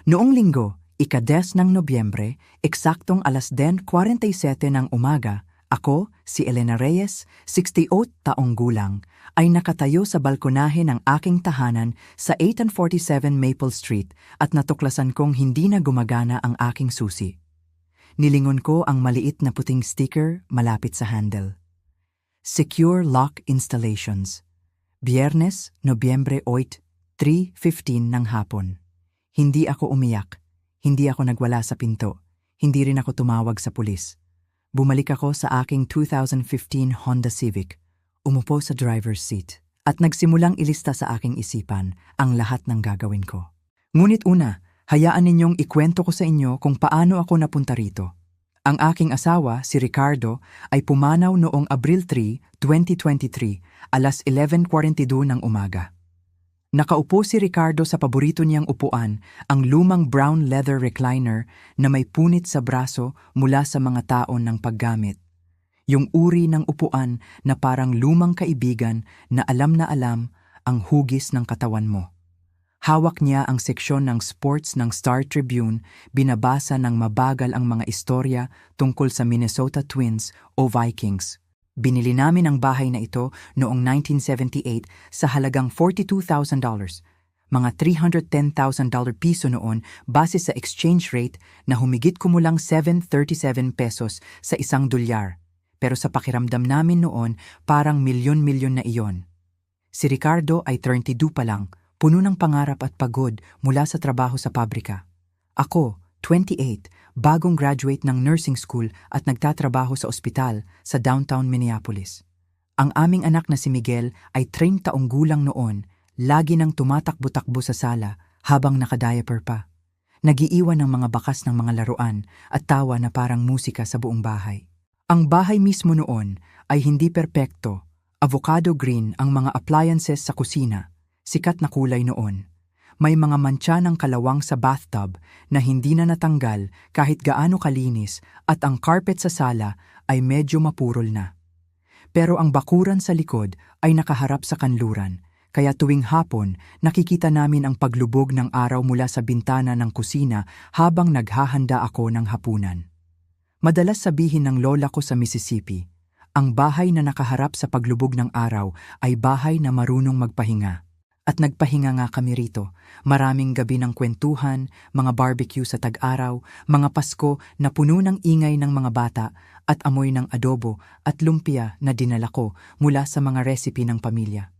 Noong linggo, ika-10 ng Nobyembre, eksaktong 10:47 ng umaga, ako, si Elena Reyes, 68 taong gulang, ay nakatayo sa balkonahe ng aking tahanan sa 847 Maple Street at natuklasan kong hindi na gumagana ang aking susi. Nilingon ko ang maliit na puting sticker malapit sa handle. Secure Lock Installations. Biyernes, Nobyembre 8, 3:15 ng hapon. Hindi ako umiyak, hindi ako nagwala sa pinto, hindi rin ako tumawag sa pulis. Bumalik ako sa aking 2015 Honda Civic, umupo sa driver's seat, at nagsimulang ilista sa aking isipan ang lahat ng gagawin ko. Ngunit una, hayaan ninyong ikwento ko sa inyo kung paano ako napunta rito. Ang aking asawa, si Ricardo, ay pumanaw noong Abril 3, 2023, alas 11:42 ng umaga. Nakaupo si Ricardo sa paborito niyang upuan, ang lumang brown leather recliner na may punit sa braso mula sa mga taon ng paggamit. Yung uri ng upuan na parang lumang kaibigan na alam ang hugis ng katawan mo. Hawak niya ang seksyon ng sports ng Star Tribune, binabasa ng mabagal ang mga istorya tungkol sa Minnesota Twins o Vikings. Binili namin ang bahay na ito noong 1978 sa halagang $42,000, mga $310,000 piso noon base sa exchange rate na humigit kumulang 737 pesos sa $1. Pero sa pakiramdam namin noon, parang milyon-milyon na iyon. Si Ricardo ay 32 pa lang, puno ng pangarap at pagod mula sa trabaho sa pabrika. Ako, 28, bagong graduate ng nursing school at nagtatrabaho sa ospital sa downtown Minneapolis. Ang aming anak na si Miguel ay 30 taong gulang noon, lagi nang tumatakbo-takbo sa sala habang nakadiaper pa. Nagiiwan ng mga bakas ng mga laruan at tawa na parang musika sa buong bahay. Ang bahay mismo noon ay hindi perpekto, avocado green ang mga appliances sa kusina, sikat na kulay noon. May mga mantsa ng kalawang sa bathtub na hindi na natanggal kahit gaano kalinis at ang carpet sa sala ay medyo mapurol na. Pero ang bakuran sa likod ay nakaharap sa kanluran, kaya tuwing hapon nakikita namin ang paglubog ng araw mula sa bintana ng kusina habang naghahanda ako ng hapunan. Madalas sabihin ng lola ko sa Mississippi, ang bahay na nakaharap sa paglubog ng araw ay bahay na marunong magpahinga. At nagpahinga nga kami rito. Maraming gabi ng kwentuhan, mga barbecue sa tag-araw, mga Pasko na puno ng ingay ng mga bata at amoy ng adobo at lumpia na dinala ko mula sa mga recipe ng pamilya.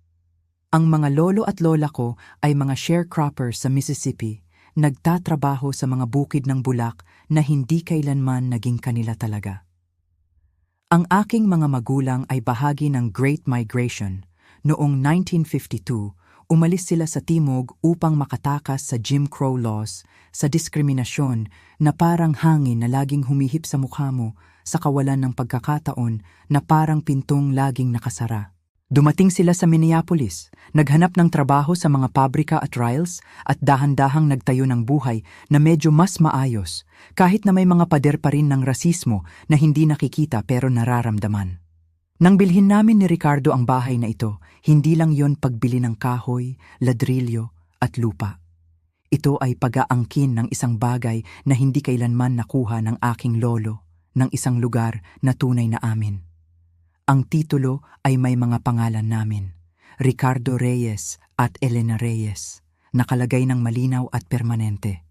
Ang mga lolo at lola ko ay mga sharecroppers sa Mississippi, nagtatrabaho sa mga bukid ng bulak na hindi kailanman naging kanila talaga. Ang aking mga magulang ay bahagi ng Great Migration. Noong 1952, umalis sila sa timog upang makatakas sa Jim Crow laws, sa diskriminasyon na parang hangin na laging humihip sa mukha mo sa kawalan ng pagkakataon na parang pintong laging nakasara. Dumating sila sa Minneapolis, naghanap ng trabaho sa mga pabrika at rails at dahan-dahang nagtayo ng buhay na medyo mas maayos kahit na may mga pader pa rin ng rasismo na hindi nakikita pero nararamdaman. Nang bilhin namin ni Ricardo ang bahay na ito, hindi lang yon pagbili ng kahoy, ladrilyo at lupa. Ito ay pag-aangkin ng isang bagay na hindi kailanman nakuha ng aking lolo, ng isang lugar na tunay na amin. Ang titulo ay may mga pangalan namin, Ricardo Reyes at Elena Reyes, nakalagay ng malinaw at permanente.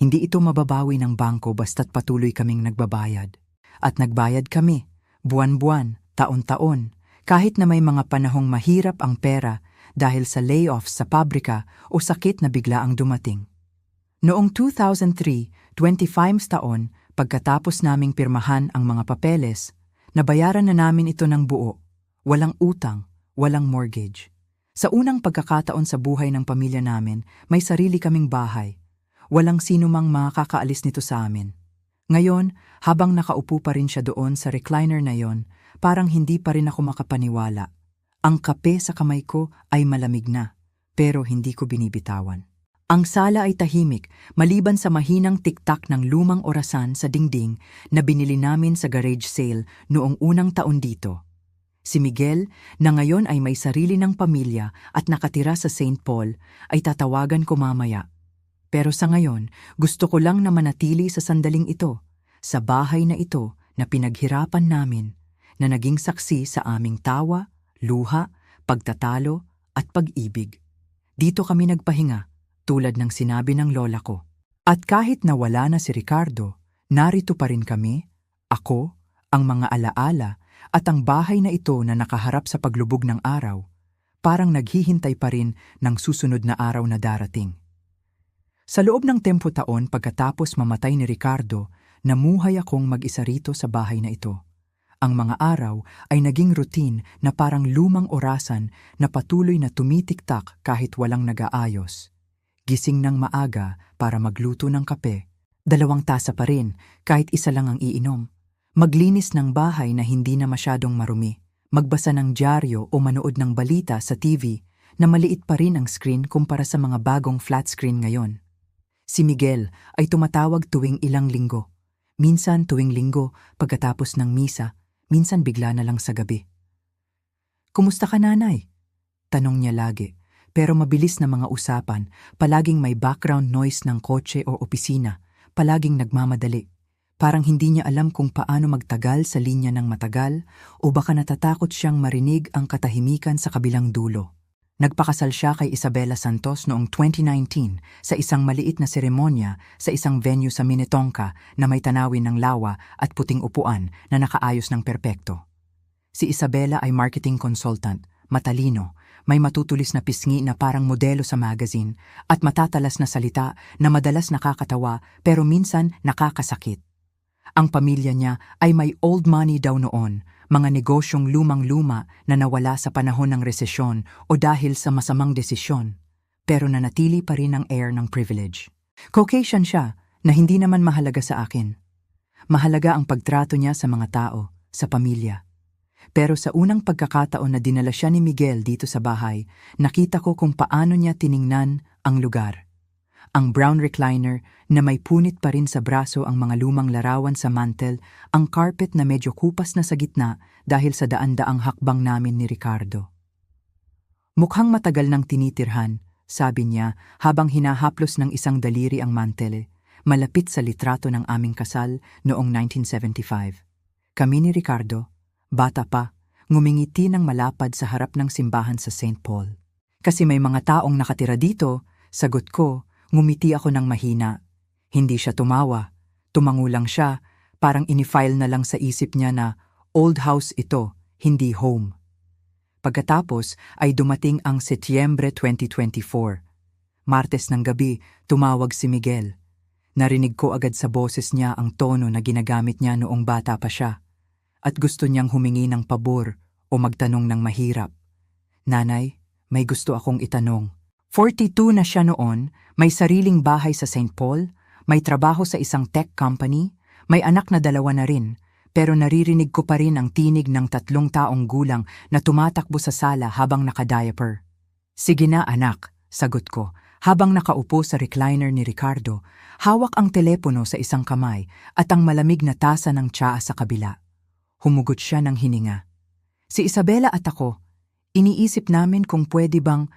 Hindi ito mababawi ng bangko basta't patuloy kaming nagbabayad. At nagbayad kami, buwan-buwan, taon-taon, kahit na may mga panahong mahirap ang pera dahil sa layoffs sa pabrika o sakit na bigla ang dumating. Noong 2003, 25 taon, pagkatapos naming pirmahan ang mga papeles, nabayaran na namin ito ng buo, walang utang, walang mortgage. Sa unang pagkakataon sa buhay ng pamilya namin, may sarili kaming bahay. Walang sino mang makakaalis nito sa amin. Ngayon, habang nakaupo pa rin siya doon sa recliner na yon, parang hindi pa rin ako makapaniwala. Ang kape sa kamay ko ay malamig na, pero hindi ko binibitawan. Ang sala ay tahimik, maliban sa mahinang tiktak ng lumang orasan sa dingding na binili namin sa garage sale noong unang taon dito. Si Miguel, na ngayon ay may sarili ng pamilya at nakatira sa St. Paul, ay tatawagan ko mamaya. Pero sa ngayon, gusto ko lang na manatili sa sandaling ito, sa bahay na ito na pinaghirapan namin, na naging saksi sa aming tawa, luha, pagtatalo at pag-ibig. Dito kami nagpahinga, tulad ng sinabi ng lola ko. At kahit nawala na si Ricardo, narito pa rin kami, ako, ang mga alaala at ang bahay na ito na nakaharap sa paglubog ng araw, parang naghihintay pa rin ng susunod na araw na darating. Sa loob ng 10 taon pagkatapos mamatay ni Ricardo, namuhay akong mag-isa rito sa bahay na ito. Ang mga araw ay naging routine na parang lumang orasan na patuloy na tumitiktak kahit walang nag-aayos. Gising ng maaga para magluto ng kape, 2 tasa pa rin kahit isa lang ang iinom. Maglinis ng bahay na hindi na masyadong marumi, magbasa ng dyaryo o manood ng balita sa TV na maliit pa rin ang screen kumpara sa mga bagong flat screen ngayon. Si Miguel ay tumatawag tuwing ilang linggo. Minsan tuwing linggo pagkatapos ng misa, minsan bigla na lang sa gabi. "Kumusta ka, nanay?" Tanong niya lagi, pero mabilis na mga usapan, palaging may background noise ng kotse o opisina, palaging nagmamadali. Parang hindi niya alam kung paano magtagal sa linya ng matagal o baka natatakot siyang marinig ang katahimikan sa kabilang dulo. Nagpakasal siya kay Isabela Santos noong 2019 sa isang maliit na seremonya sa isang venue sa Minnetonka na may tanawin ng lawa at puting upuan na nakaayos ng perpekto. Si Isabela ay marketing consultant, matalino, may matutulis na pisngi na parang modelo sa magazine at matatalas na salita na madalas nakakatawa pero minsan nakakasakit. Ang pamilya niya ay may old money daw noon, mga negosyong lumang-luma na nawala sa panahon ng resesyon o dahil sa masamang desisyon, pero nanatili pa rin ang air ng privilege. Caucasian siya na hindi naman mahalaga sa akin. Mahalaga ang pagtrato niya sa mga tao, sa pamilya. Pero sa unang pagkakataon na dinala siya ni Miguel dito sa bahay, nakita ko kung paano niya tiningnan ang lugar. Ang brown recliner na may punit pa rin sa braso ang mga lumang larawan sa mantel, ang carpet na medyo kupas na sa gitna dahil sa daan-daang hakbang namin ni Ricardo. "Mukhang matagal nang tinitirhan," sabi niya habang hinahaplos ng isang daliri ang mantel, malapit sa litrato ng aming kasal noong 1975. Kami ni Ricardo, bata pa, ngumingiti ng malapad sa harap ng simbahan sa St. Paul. "Kasi may mga taong nakatira dito," sagot ko. Ngumiti ako ng mahina. Hindi siya tumawa. Tumango lang siya, parang inifile na lang sa isip niya na old house ito, hindi home. Pagkatapos ay dumating ang Setyembre 2024. Martes ng gabi, tumawag si Miguel. Narinig ko agad sa boses niya ang tono na ginagamit niya noong bata pa siya. At gusto niyang humingi ng pabor o magtanong ng mahirap. "Nanay, may gusto akong itanong." 42 na siya noon, may sariling bahay sa St. Paul, may trabaho sa isang tech company, may anak na 2 na rin, pero naririnig ko pa rin ang tinig ng 3 taong gulang na tumatakbo sa sala habang naka-diaper. "Sige na anak," sagot ko, habang nakaupo sa recliner ni Ricardo, hawak ang telepono sa isang kamay at ang malamig na tasa ng tsaa sa kabila. Humugot siya ng hininga. Si Isabela at ako, iniisip namin kung pwede bang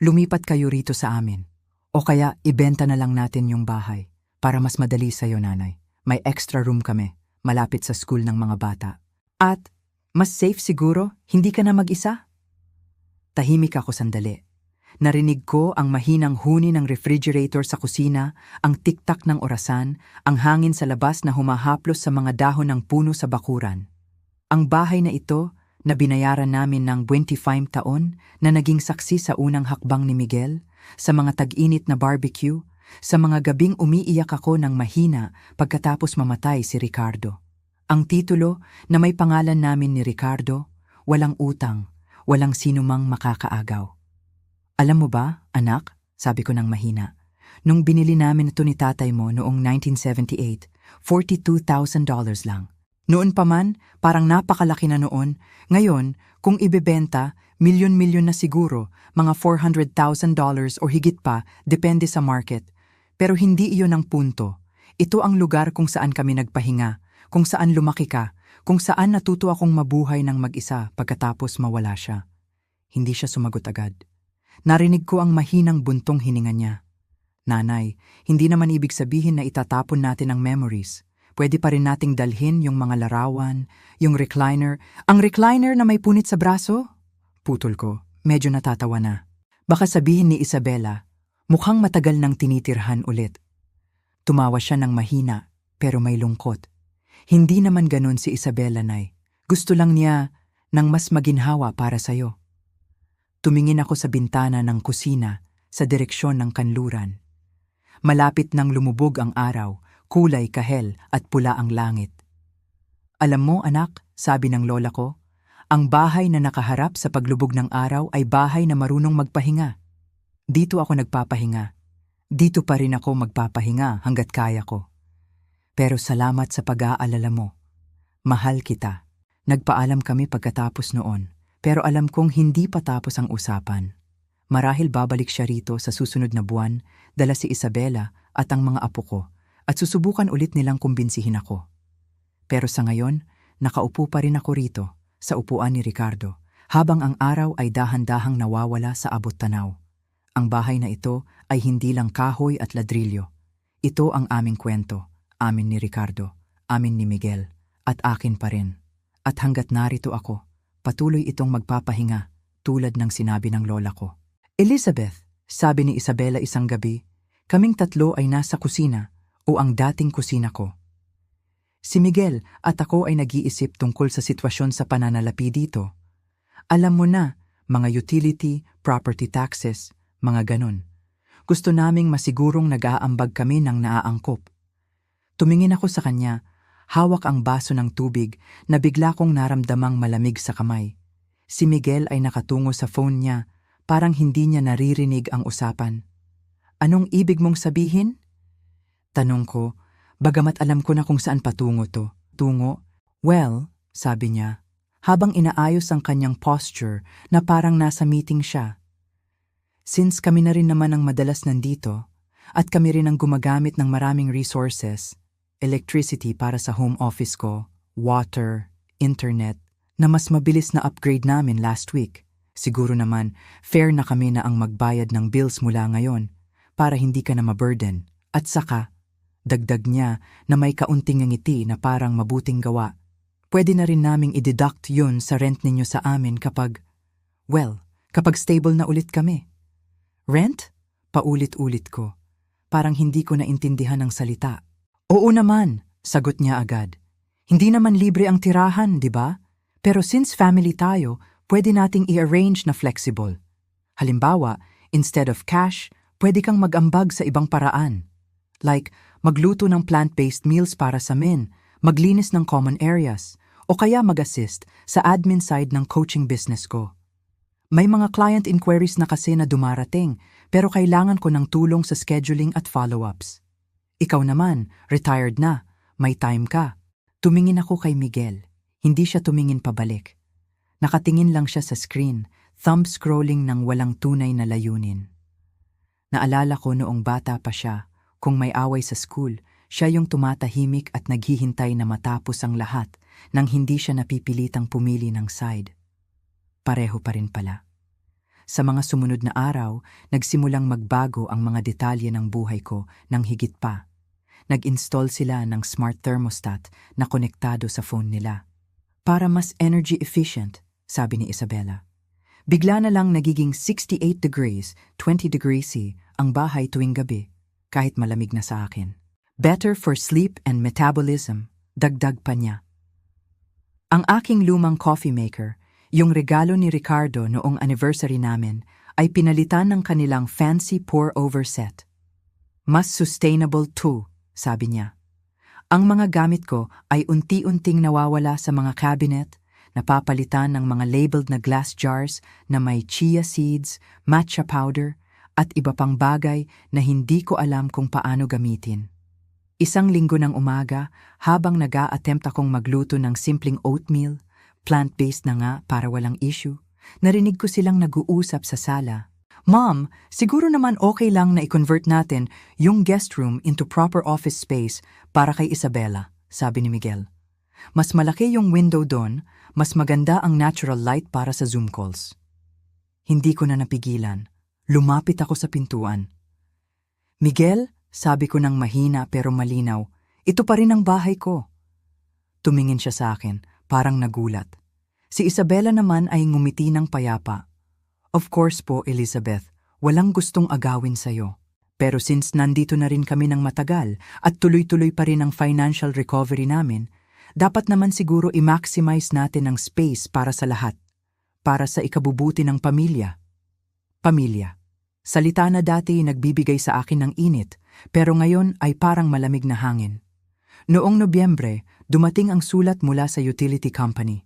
lumipat kayo rito sa amin. O kaya ibenta na lang natin yung bahay para mas madali sa'yo, nanay. May extra room kami, malapit sa school ng mga bata. At mas safe siguro, hindi ka na mag-isa? Tahimik ako sandali. Narinig ko ang mahinang huni ng refrigerator sa kusina, ang tiktak ng orasan, ang hangin sa labas na humahaplos sa mga dahon ng puno sa bakuran. Ang bahay na ito, na binayaran namin ng 25 taon na naging saksi sa unang hakbang ni Miguel, sa mga tag-init na barbecue, sa mga gabing umiiyak ako ng mahina pagkatapos mamatay si Ricardo. Ang titulo na may pangalan namin ni Ricardo, walang utang, walang sinumang makakaagaw. "Alam mo ba, anak?" sabi ko ng mahina. "Nung binili namin ito ni tatay mo noong 1978, $42,000 lang. Noon pa man, parang napakalaki na noon. Ngayon, kung ibebenta, milyon-milyon na siguro, mga $400,000 o higit pa, depende sa market. Pero hindi iyon ang punto. Ito ang lugar kung saan kami nagpahinga, kung saan lumaki ka, kung saan natuto akong mabuhay ng mag-isa pagkatapos mawala siya." Hindi siya sumagot agad. Narinig ko ang mahinang buntong hininga niya. Nanay, hindi naman ibig sabihin na itatapon natin ang memories. Pwede pa rin nating dalhin yung mga larawan, yung recliner. Ang recliner na may punit sa braso? Putol ko, medyo natatawa na. Baka sabihin ni Isabela, mukhang matagal nang tinitirhan ulit. Tumawa siya ng mahina, pero may lungkot. Hindi naman ganun si Isabela, Nay. Gusto lang niya ng mas maginhawa para sa'yo. Tumingin ako sa bintana ng kusina sa direksyon ng kanluran. Malapit nang lumubog ang araw, kulay kahel at pula ang langit. Alam mo, anak, sabi ng lola ko, ang bahay na nakaharap sa paglubog ng araw ay bahay na marunong magpahinga. Dito ako nagpapahinga. Dito pa rin ako magpapahinga hanggat kaya ko. Pero salamat sa pag-aalala mo. Mahal kita. Nagpaalam kami pagkatapos noon, pero alam kong hindi pa tapos ang usapan. Marahil babalik siya rito sa susunod na buwan, dala si Isabela at ang mga apo ko, at susubukan ulit nilang kumbinsihin ako. Pero sa ngayon, nakaupo pa rin ako rito, sa upuan ni Ricardo, habang ang araw ay dahan-dahang nawawala sa abot tanaw. Ang bahay na ito ay hindi lang kahoy at ladrilyo. Ito ang aming kwento, amin ni Ricardo, amin ni Miguel, at akin pa rin. At hanggat narito ako, patuloy itong magpapahinga, tulad ng sinabi ng lola ko. Elizabeth, sabi ni Isabela isang gabi, kaming tatlo ay nasa kusina o ang dating kusina ko. Si Miguel at ako ay nag-iisip tungkol sa sitwasyon sa pananalapi dito. Alam mo na, mga utility, property taxes, mga ganon. Gusto naming masigurong nag-aambag kami ng naaangkop. Tumingin ako sa kanya, hawak ang baso ng tubig na bigla kong naramdamang malamig sa kamay. Si Miguel ay nakatungo sa phone niya, parang hindi niya naririnig ang usapan. Anong ibig mong sabihin? Tanong ko, bagamat alam ko na kung saan patungo to. Tungo? Well, sabi niya, habang inaayos ang kanyang posture na parang nasa meeting siya. Since kami na rin naman ang madalas nandito, at kami rin ang gumagamit ng maraming resources, electricity para sa home office ko, water, internet, na mas mabilis na upgrade namin last week. Siguro naman, fair na kami na ang magbayad ng bills mula ngayon para hindi ka na maburden. At saka, dagdag niya na may kaunting ngiti na parang mabuting gawa. Pwede na rin naming i-deduct yun sa rent ninyo sa amin kapag stable na ulit kami. Rent? Paulit-ulit ko. Parang hindi ko naintindihan ang salita. Oo naman, sagot niya agad. Hindi naman libre ang tirahan, di ba? Pero since family tayo, pwede nating i-arrange na flexible. Halimbawa, instead of cash, pwede kang mag-ambag sa ibang paraan. Like, magluto ng plant-based meals para sa men, maglinis ng common areas, o kaya mag-assist sa admin side ng coaching business ko. May mga client inquiries na kasi na dumarating, pero kailangan ko ng tulong sa scheduling at follow-ups. Ikaw naman, retired na, may time ka. Tumingin ako kay Miguel. Hindi siya tumingin pabalik. Nakatingin lang siya sa screen, thumb scrolling ng walang tunay na layunin. Naalala ko noong bata pa siya, kung may away sa school, siya yung tumatahimik at naghihintay na matapos ang lahat nang hindi siya napipilitang pumili ng side. Pareho pa rin pala. Sa mga sumunod na araw, nagsimulang magbago ang mga detalye ng buhay ko ng higit pa. Nag-install sila ng smart thermostat na konektado sa phone nila. Para mas energy efficient, sabi ni Isabela. Bigla na lang nagiging 68 degrees, 20 degrees C ang bahay tuwing gabi, kahit malamig na sa akin. Better for sleep and metabolism, dagdag pa niya. Ang aking lumang coffee maker, yung regalo ni Ricardo noong anniversary namin, ay pinalitan ng kanilang fancy pour-over set. Mas sustainable too, sabi niya. Ang mga gamit ko ay unti-unting nawawala sa mga cabinet, napapalitan ng mga labeled na glass jars na may chia seeds, matcha powder, at iba pang bagay na hindi ko alam kung paano gamitin. Isang linggo ng umaga, habang nag-a-attempt akong magluto ng simpleng oatmeal, plant-based na nga para walang issue, narinig ko silang nag-uusap sa sala. Mom, siguro naman okay lang na i-convert natin yung guest room into proper office space para kay Isabela, sabi ni Miguel. Mas malaki yung window doon, mas maganda ang natural light para sa Zoom calls. Hindi ko na napigilan. Lumapit ako sa pintuan. Miguel, sabi ko ng mahina pero malinaw, ito pa rin ang bahay ko. Tumingin siya sa akin, parang nagulat. Si Isabela naman ay ngumiti ng payapa. Of course po, Elizabeth, walang gustong agawin sa'yo. Pero since nandito na rin kami ng matagal at tuloy-tuloy pa rin ang financial recovery namin, dapat naman siguro i-maximize natin ang space para sa lahat. Para sa ikabubuti ng pamilya. Pamilya. Salita na dati nagbibigay sa akin ng init, pero ngayon ay parang malamig na hangin. Noong Nobyembre, dumating ang sulat mula sa utility company.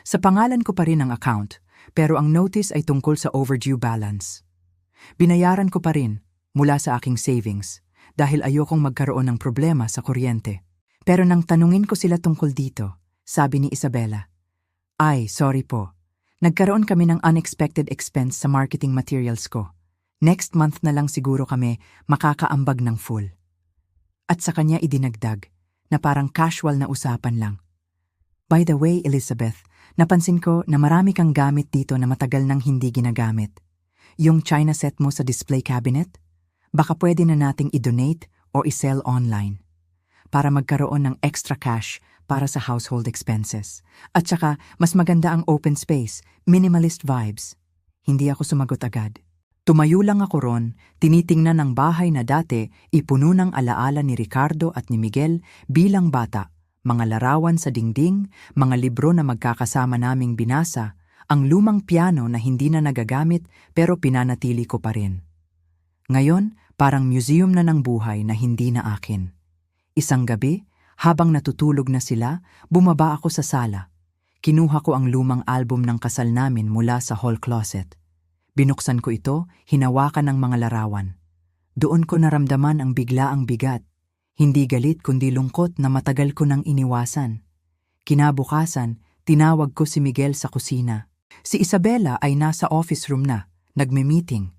Sa pangalan ko pa rin ang account, pero ang notice ay tungkol sa overdue balance. Binayaran ko pa rin mula sa aking savings dahil ayokong magkaroon ng problema sa kuryente. Pero nang tanungin ko sila tungkol dito, sabi ni Isabela, "Ay, sorry po. Nagkaroon kami ng unexpected expense sa marketing materials ko. Next month na lang siguro kami makakaambag ng full." At sa kanya idinagdag na parang casual na usapan lang. By the way, Elizabeth, napansin ko na marami kang gamit dito na matagal nang hindi ginagamit. Yung china set mo sa display cabinet, baka pwede na nating i-donate o i-sell online para magkaroon ng extra cash para sa household expenses. At saka, mas maganda ang open space, minimalist vibes. Hindi ako sumagot agad. Tumayo lang ako ron, tinitingnan ang bahay na dati ipuno ng alaala ni Ricardo at ni Miguel bilang bata, mga larawan sa dingding, mga libro na magkakasama naming binasa, ang lumang piano na hindi na nagagamit pero pinanatili ko pa rin. Ngayon, parang museum na ng buhay na hindi na akin. Isang gabi, habang natutulog na sila, bumaba ako sa sala. Kinuha ko ang lumang album ng kasal namin mula sa hall closet. Binuksan ko ito, hinawakan ng mga larawan. Doon ko naramdaman ang biglaang bigat. Hindi galit kundi lungkot na matagal ko nang iniwasan. Kinabukasan, tinawag ko si Miguel sa kusina. Si Isabela ay nasa office room na, nagme-meeting.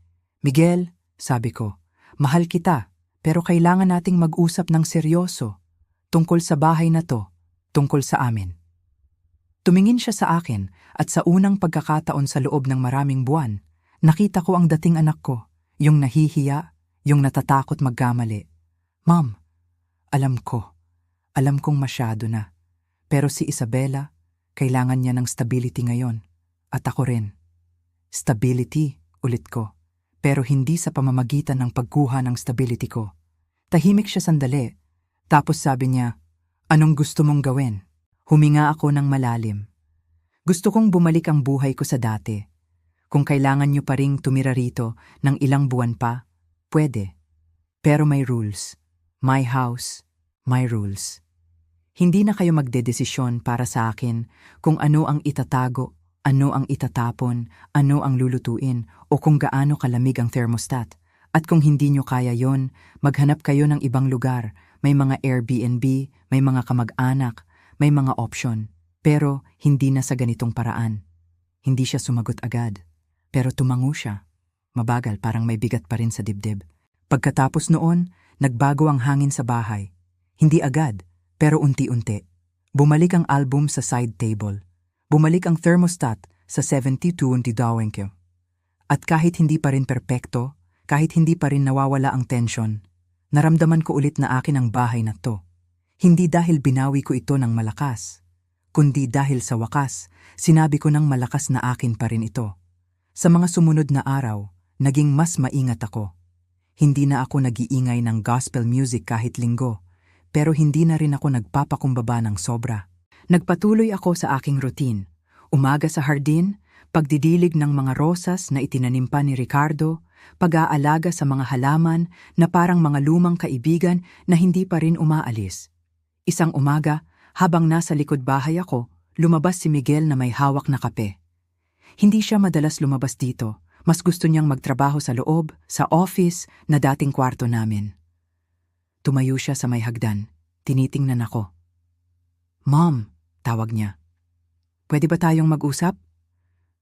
"Miguel," sabi ko, "mahal kita, pero kailangan nating mag-usap ng seryoso. Tungkol sa bahay na to, tungkol sa amin." Tumingin siya sa akin at sa unang pagkakataon sa loob ng maraming buwan, nakita ko ang dating anak ko, yung nahihiya, yung natatakot magkamali. "Ma'am, alam kong masyado na. Pero si Isabela, kailangan niya ng stability ngayon. At ako rin." "Stability," ulit ko. Pero hindi sa pamamagitan ng pagkuha ng stability ko. Tahimik siya sandali. Tapos sabi niya, "Anong gusto mong gawin?" Huminga ako ng malalim. "Gusto kong bumalik ang buhay ko sa dati. Kung kailangan niyo pa ring tumira rito ng ilang buwan pa, pwede. Pero may rules. My house, my rules. Hindi na kayo magdedesisyon para sa akin kung ano ang itatago, ano ang itatapon, ano ang lulutuin, o kung gaano kalamig ang thermostat. At kung hindi nyo kaya yon, maghanap kayo ng ibang lugar. May mga Airbnb, may mga kamag-anak, may mga option. Pero hindi na sa ganitong paraan." Hindi siya sumagot agad. Pero tumango siya. Mabagal, parang may bigat pa rin sa dibdib. Pagkatapos noon, nagbago ang hangin sa bahay. Hindi agad, pero unti-unti. Bumalik ang album sa side table. Bumalik ang thermostat sa 72 dawengke. At kahit hindi pa rin perpekto, kahit hindi pa rin nawawala ang tension, naramdaman ko ulit na akin ang bahay na to. Hindi dahil binawi ko ito ng malakas, kundi dahil sa wakas, sinabi ko ng malakas na akin pa rin ito. Sa mga sumunod na araw, naging mas maingat ako. Hindi na ako nag-iingay ng gospel music kahit linggo, pero hindi na rin ako nagpapakumbaba ng sobra. Nagpatuloy ako sa aking routine. Umaga sa hardin, pagdidilig ng mga rosas na itinanim pa ni Ricardo, pag-aalaga sa mga halaman na parang mga lumang kaibigan na hindi pa rin umaalis. Isang umaga, habang nasa likod bahay ako, lumabas si Miguel na may hawak na kape. Hindi siya madalas lumabas dito. Mas gusto niyang magtrabaho sa loob, sa office na dating kwarto namin. Tumayo siya sa may hagdan. Tinitingnan ako. "Mom," tawag niya. "Pwede ba tayong mag-usap?"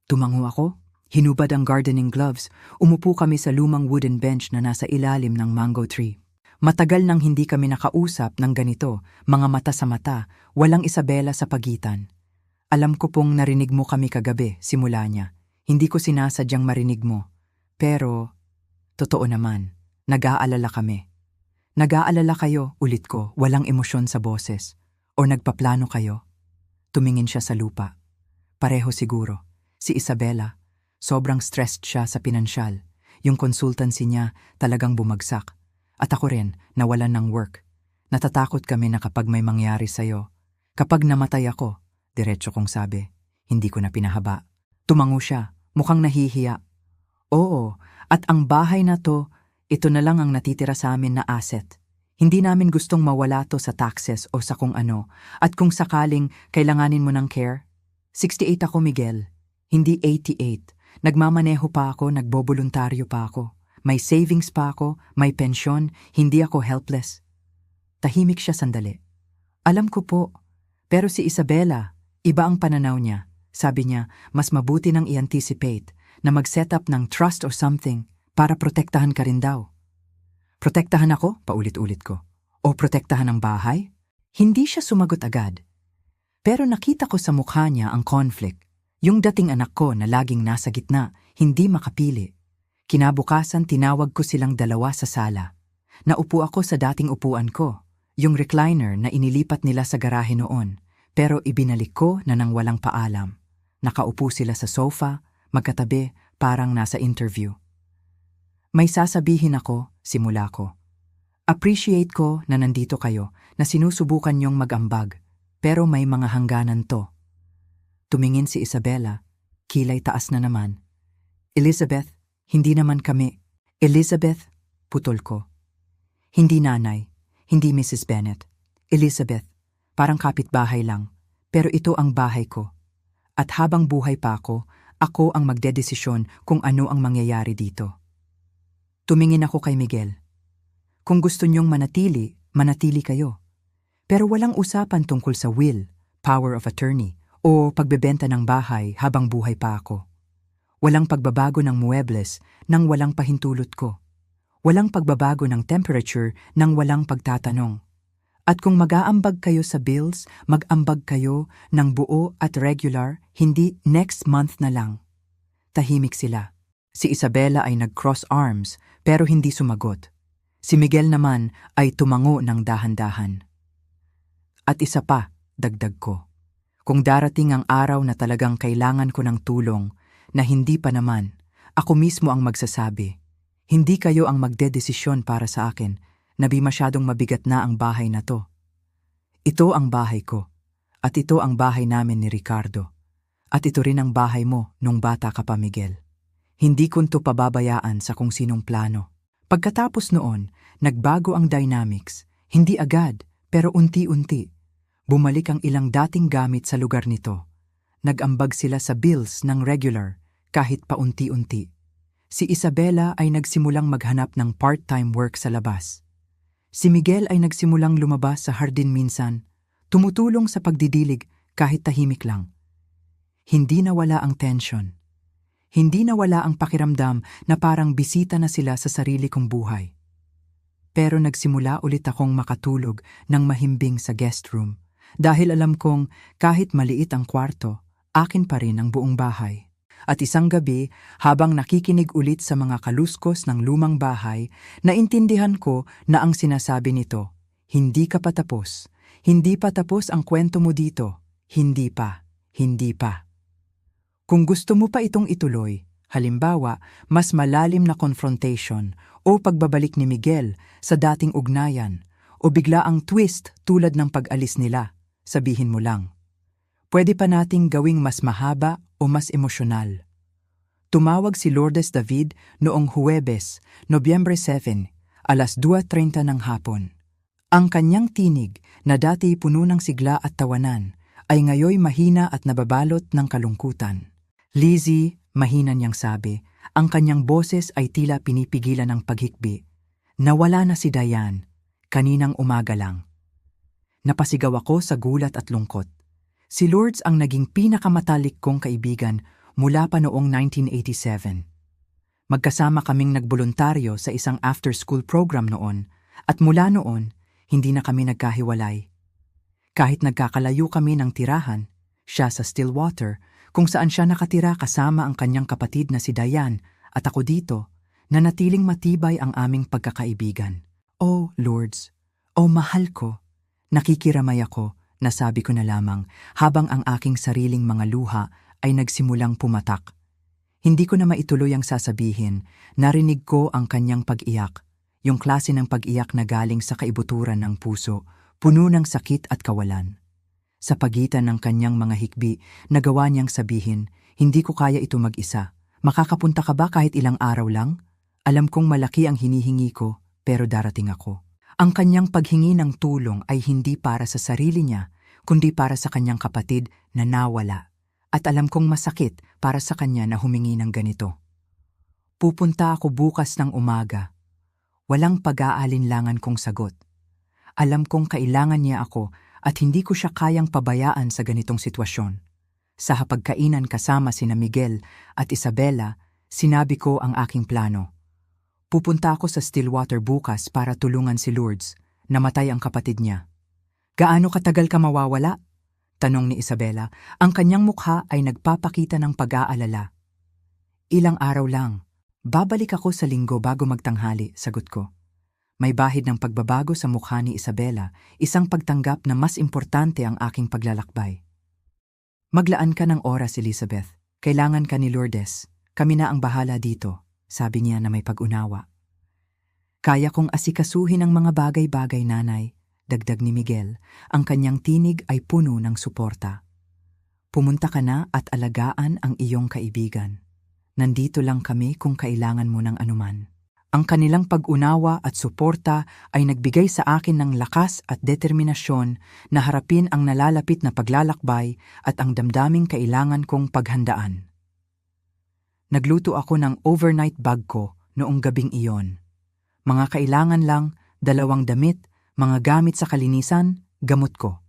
Tumango ako. Hinubad ang gardening gloves. Umupo kami sa lumang wooden bench na nasa ilalim ng mango tree. Matagal nang hindi kami nakausap ng ganito, mga mata sa mata, walang Isabela sa pagitan. "Alam ko pong narinig mo kami kagabi," simula niya. "Hindi ko sinasadyang marinig mo. Pero, totoo naman, Nag-aalala kami. Nag-aalala kayo, ulit ko, walang emosyon sa boses. O nagpaplano kayo? Tumingin siya sa lupa. Pareho siguro. Si Isabela, sobrang stressed siya sa pinansyal. Yung consultancy niya talagang bumagsak. At ako rin, nawalan ng work. Natatakot kami na kapag may mangyari sa'yo. Kapag namatay ako, diretso kong sabi, hindi ko na pinahaba. Tumango siya, mukhang nahihiya. Oo, at ang bahay na to, ito na lang ang natitira sa amin na asset. Hindi namin gustong mawala to sa taxes o sa kung ano. At kung sakaling kailanganin mo ng care, 68 ako, Miguel. Hindi 88. Nagmamaneho pa ako, nagboboluntaryo pa ako. May savings pa ako, may pensyon, hindi ako helpless. Tahimik siya sandali. Alam ko po, pero si Isabela, iba ang pananaw niya. Sabi niya, mas mabuti nang i-anticipate na mag-set up ng trust or something para protektahan ka rin daw. Protektahan ako? Paulit-ulit ko. O protektahan ang bahay? Hindi siya sumagot agad. Pero nakita ko sa mukha niya ang conflict. Yung dating anak ko na laging nasa gitna, hindi makapili. Kinabukasan tinawag ko silang dalawa sa sala. Naupo ako sa dating upuan ko, yung recliner na inilipat nila sa garahe noon, pero ibinalik ko na nang walang paalam. Nakaupo sila sa sofa, magkatabi, parang nasa interview. May sasabihin ako, simula ko. Appreciate ko na nandito kayo, na sinusubukan niyong mag-ambag, pero may mga hangganan to. Tumingin si Isabela, kilay taas na naman. Elizabeth, hindi naman kami. Elizabeth, putol ko. Hindi nanay, hindi Mrs. Bennet. Elizabeth, parang kapitbahay lang, pero ito ang bahay ko. At habang buhay pa ako ang magdedesisyon kung ano ang mangyayari dito. Tumingin ako kay Miguel. Kung gusto niyong manatili, manatili kayo. Pero walang usapan tungkol sa will, power of attorney, o pagbebenta ng bahay habang buhay pa ako. Walang pagbabago ng muebles nang walang pahintulot ko. Walang pagbabago ng temperature nang walang pagtatanong. At kung mag-aambag kayo sa bills, mag-ambag kayo ng buo at regular, hindi next month na lang. Tahimik sila. Si Isabela ay nag-cross arms pero hindi sumagot. Si Miguel naman ay tumango ng dahan-dahan. At isa pa, dagdag ko. Kung darating ang araw na talagang kailangan ko ng tulong, na hindi pa naman, ako mismo ang magsasabi. Hindi kayo ang magdedesisyon para sa akin, nabi masyadong mabigat na ang bahay na to. Ito ang bahay ko, at ito ang bahay namin ni Ricardo. At ito rin ang bahay mo nung bata ka pa, Miguel. Hindi ko ito pababayaan sa kung sinong plano. Pagkatapos noon, nagbago ang dynamics. Hindi agad, pero unti-unti. Bumalik ang ilang dating gamit sa lugar nito. Nag-ambag sila sa bills ng regular, kahit paunti-unti. Si Isabela ay nagsimulang maghanap ng part-time work sa labas. Si Miguel ay nagsimulang lumabas sa hardin minsan, tumutulong sa pagdidilig kahit tahimik lang. Hindi nawala ang tension. Hindi nawala ang pakiramdam na parang bisita na sila sa sarili kong buhay. Pero nagsimula ulit akong makatulog ng mahimbing sa guest room dahil alam kong kahit maliit ang kwarto, akin pa rin ang buong bahay. At isang gabi, habang nakikinig ulit sa mga kaluskos ng lumang bahay, naintindihan ko na ang sinasabi nito, hindi ka pa tapos. Hindi pa tapos ang kwento mo dito. Hindi pa. Hindi pa. Kung gusto mo pa itong ituloy, halimbawa, mas malalim na confrontation o pagbabalik ni Miguel sa dating ugnayan o bigla ang twist tulad ng pag-alis nila, sabihin mo lang. Pwede pa nating gawing mas mahaba o mas emosyonal. Tumawag si Lourdes David noong Huwebes, Nobyembre 7, alas 2:30 ng hapon. Ang kanyang tinig na dati puno ng sigla at tawanan ay ngayoy mahina at nababalot ng kalungkutan. Lizzie, mahina niyang sabi, ang kanyang boses ay tila pinipigilan ng paghikbi. Nawala na si Diane, kaninang umaga lang. Napasigaw ako sa gulat at lungkot. Si Lourdes ang naging pinakamatalik kong kaibigan mula pa noong 1987. Magkasama kaming nagboluntaryo sa isang after-school program noon at mula noon, hindi na kami nagkahiwalay. Kahit nagkakalayo kami ng tirahan, siya sa Stillwater, kung saan siya nakatira kasama ang kanyang kapatid na si Diane at ako dito, Nanatiling matibay ang aming pagkakaibigan. Oh, Lords, oh mahal ko, nakikiramay ako, nasabi ko na lamang habang ang aking sariling mga luha ay nagsimulang pumatak. Hindi ko na maituloy ang sasabihin, narinig ko ang kanyang pag-iyak, yung klase ng pag-iyak na galing sa kaibuturan ng puso, puno ng sakit at kawalan. Sa pagitan ng kanyang mga hikbi, nagawa niyang sabihin, hindi ko kaya ito mag-isa. Makakapunta ka ba kahit ilang araw lang? Alam kong malaki ang hinihingi ko, pero darating ako. Ang kanyang paghingi ng tulong ay hindi para sa sarili niya, kundi para sa kanyang kapatid na nawala. At alam kong masakit para sa kanya na humingi ng ganito. Pupunta ako bukas ng umaga. Walang pag-aalinlangan kong sagot. Alam kong kailangan niya ako at hindi ko siya kayang pabayaan sa ganitong sitwasyon. Sa hapagkainan kasama sina Miguel at Isabela, sinabi ko ang aking plano. Pupunta ako sa Stillwater bukas para tulungan si Lourdes, namatay ang kapatid niya. Gaano katagal ka mawawala? Tanong ni Isabela, ang kanyang mukha ay nagpapakita ng pag-aalala. Ilang araw lang. Babalik ako sa linggo bago magtanghali, sagot ko. May bahid ng pagbabago sa mukha ni Isabela, isang pagtanggap na mas importante ang aking paglalakbay. Maglaan ka ng oras, Elizabeth. Kailangan ka ni Lourdes. Kami na ang bahala dito, sabi niya na may pag-unawa. Kaya kong asikasuhin ang mga bagay-bagay, nanay, dagdag ni Miguel. Ang kanyang tinig ay puno ng suporta. Pumunta ka na at alagaan ang iyong kaibigan. Nandito lang kami kung kailangan mo ng anuman. Ang kanilang pag-unawa at suporta ay nagbigay sa akin ng lakas at determinasyon na harapin ang nalalapit na paglalakbay at ang damdaming kailangan kong paghandaan. Nagluto ako ng overnight bag ko noong gabing iyon. Mga kailangan lang, 2 damit, mga gamit sa kalinisan, gamot ko.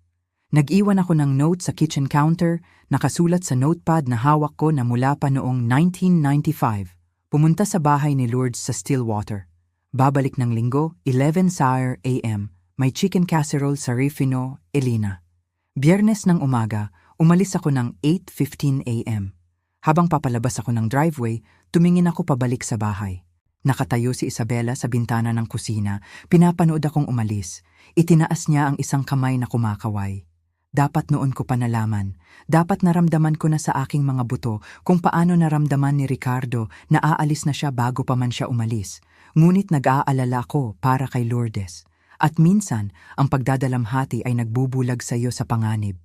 Nag-iwan ako ng note sa kitchen counter, nakasulat sa notepad na hawak ko na mula pa noong 1995. Pumunta sa bahay ni Lourdes sa Stillwater. Babalik ng linggo, 11:00 a.m. May chicken casserole sa Rifino, Elena. Biyernes ng umaga, umalis ako ng 8:15 a.m. Habang papalabas ako ng driveway, tumingin ako pabalik sa bahay. Nakatayo si Isabela sa bintana ng kusina, pinapanood akong umalis. Itinaas niya ang isang kamay na kumakaway. Dapat noon ko pa nalaman, dapat naramdaman ko na sa aking mga buto kung paano naramdaman ni Ricardo na aalis na siya bago pa man siya umalis. Ngunit nag-aalala ko para kay Lourdes. At minsan, ang pagdadalamhati ay nagbubulag sa iyo sa panganib.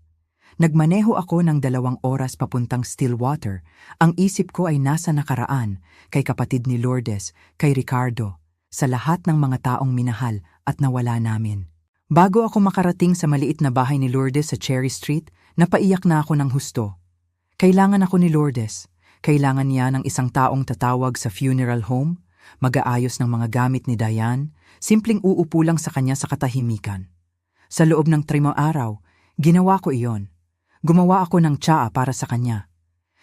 Nagmaneho ako ng 2 oras papuntang Stillwater. Ang isip ko ay nasa nakaraan, kay kapatid ni Lourdes, kay Ricardo, sa lahat ng mga taong minahal at nawala namin. Bago ako makarating sa maliit na bahay ni Lourdes sa Cherry Street, napaiyak na ako ng husto. Kailangan ako ni Lourdes. Kailangan niya ng isang taong tatawag sa funeral home, mag-aayos ng mga gamit ni Diane, simpleng uupo lang sa kanya sa katahimikan. Sa loob ng 3 araw, ginawa ko iyon. Gumawa ako ng tsaa para sa kanya.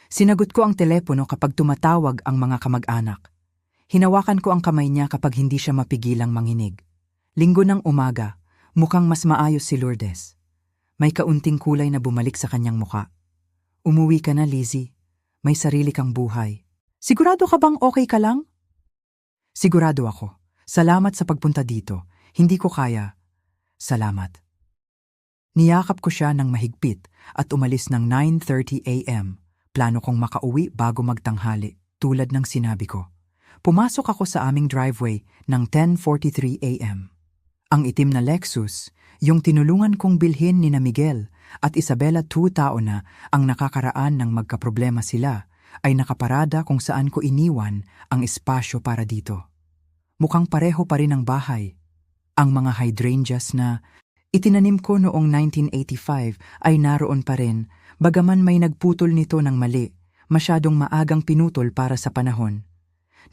Sinagot ko ang telepono kapag tumatawag ang mga kamag-anak. Hinawakan ko ang kamay niya kapag hindi siya mapigilang manginig. Linggo ng umaga, mukhang mas maayos si Lourdes. May kaunting kulay na bumalik sa kanyang mukha. Umuwi ka na, Lizzie. May sarili kang buhay. Sigurado ka bang okay ka lang? Sigurado ako. Salamat sa pagpunta dito. Hindi ko kaya. Salamat. Niyakap ko siya ng mahigpit at umalis ng 9:30 a.m. Plano kong makauwi bago magtanghali, tulad ng sinabi ko. Pumasok ako sa aming driveway ng 10:43 a.m. Ang itim na Lexus, yung tinulungan kong bilhin ni na Miguel at Isabela 2 taon na ang nakakaraan ng magkaproblema sila, ay nakaparada kung saan ko iniwan ang espasyo para dito. Mukhang pareho pa rin ang bahay. Ang mga hydrangeas na itinanim ko noong 1985 ay naroon pa rin, bagaman may nagputol nito ng mali, masyadong maagang pinutol para sa panahon.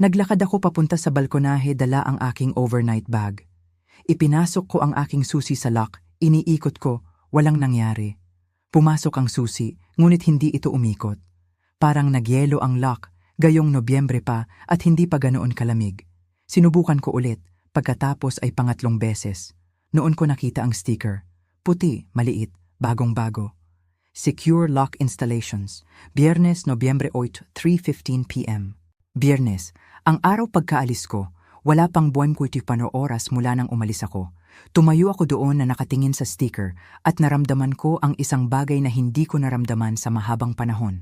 Naglakad ako papunta sa balkonahe, dala ang aking overnight bag. Ipinasok ko ang aking susi sa lock, iniikot ko, walang nangyari. Pumasok ang susi, ngunit hindi ito umikot. Parang nagyelo ang lock, gayong Nobyembre pa at hindi pa ganoon kalamig. Sinubukan ko ulit, pagkatapos ay 3 beses. Noon ko nakita ang sticker. Puti, maliit, bagong-bago. Secure Lock Installations. Biyernes, Nobyembre 8, 3:15 p.m. Biyernes, ang araw pagkaalis ko, wala pang buwan na oras mula nang umalis ako. Tumayo ako doon na nakatingin sa sticker at naramdaman ko ang isang bagay na hindi ko naramdaman sa mahabang panahon.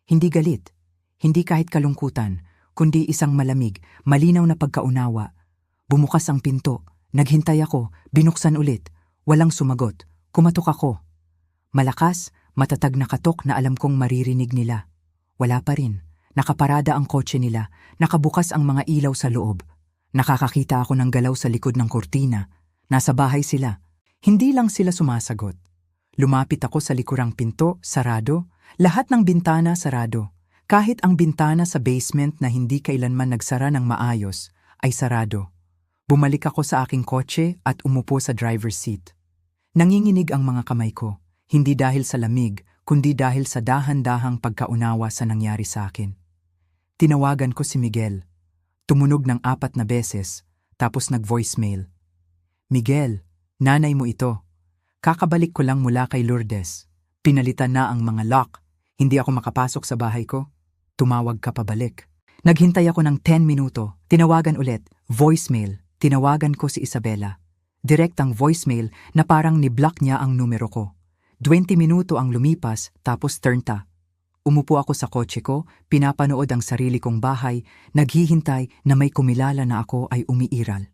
Hindi galit, hindi kahit kalungkutan, kundi isang malamig, malinaw na pagkaunawa. Bumukas ang pinto, naghintay ako, binuksan ulit, walang sumagot, kumatok ako. Malakas, matatag na katok na alam kong maririnig nila. Wala pa rin. Nakaparada ang kotse nila, nakabukas ang mga ilaw sa loob. Nakakakita ako ng galaw sa likod ng kurtina. Nasa bahay sila. Hindi lang sila sumasagot. Lumapit ako sa likurang pinto, sarado. Lahat ng bintana sarado. Kahit ang bintana sa basement na hindi kailanman nagsara ng maayos, ay sarado. Bumalik ako sa aking kotse at umupo sa driver's seat. Nanginginig ang mga kamay ko, hindi dahil sa lamig, kundi dahil sa dahan-dahang pagkaunawa sa nangyari sa akin. Tinawagan ko si Miguel. Tumunog ng 4 na beses, tapos nag-voicemail. Miguel, nanay mo ito. Kakabalik ko lang mula kay Lourdes. Pinalitan na ang mga lock. Hindi ako makapasok sa bahay ko. Tumawag ka pabalik. Naghintay ako ng 10 minuto. Tinawagan ulit. Voicemail. Tinawagan ko si Isabela. Direktang voicemail na parang ni-block niya ang numero ko. 20 minuto ang lumipas tapos turnta. Umupo ako sa kotse ko, pinapanood ang sarili kong bahay, naghihintay na may kumilala na ako ay umiiral.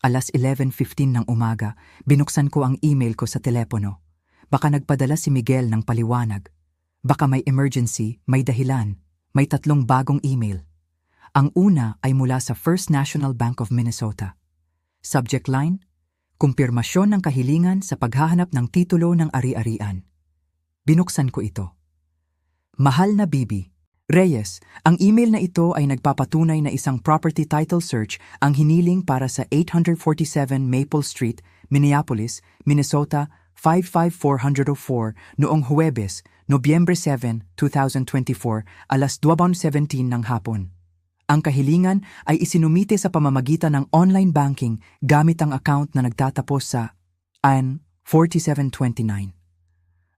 Alas 11:15 ng umaga, binuksan ko ang email ko sa telepono. Baka nagpadala si Miguel ng paliwanag. Baka may emergency, may dahilan, may 3 bagong email. Ang una ay mula sa First National Bank of Minnesota. Subject line, kumpirmasyon ng kahilingan sa paghahanap ng titulo ng ari-arian. Binuksan ko ito. Mahal na Bibi, Reyes, ang email na ito ay nagpapatunay na isang property title search ang hiniling para sa 847 Maple Street, Minneapolis, Minnesota 55404 noong Huwebes, Nobyembre 7, 2024, alas 12:17 ng hapon. Ang kahilingan ay isinumite sa pamamagitan ng online banking gamit ang account na nagtatapos sa AN 4729.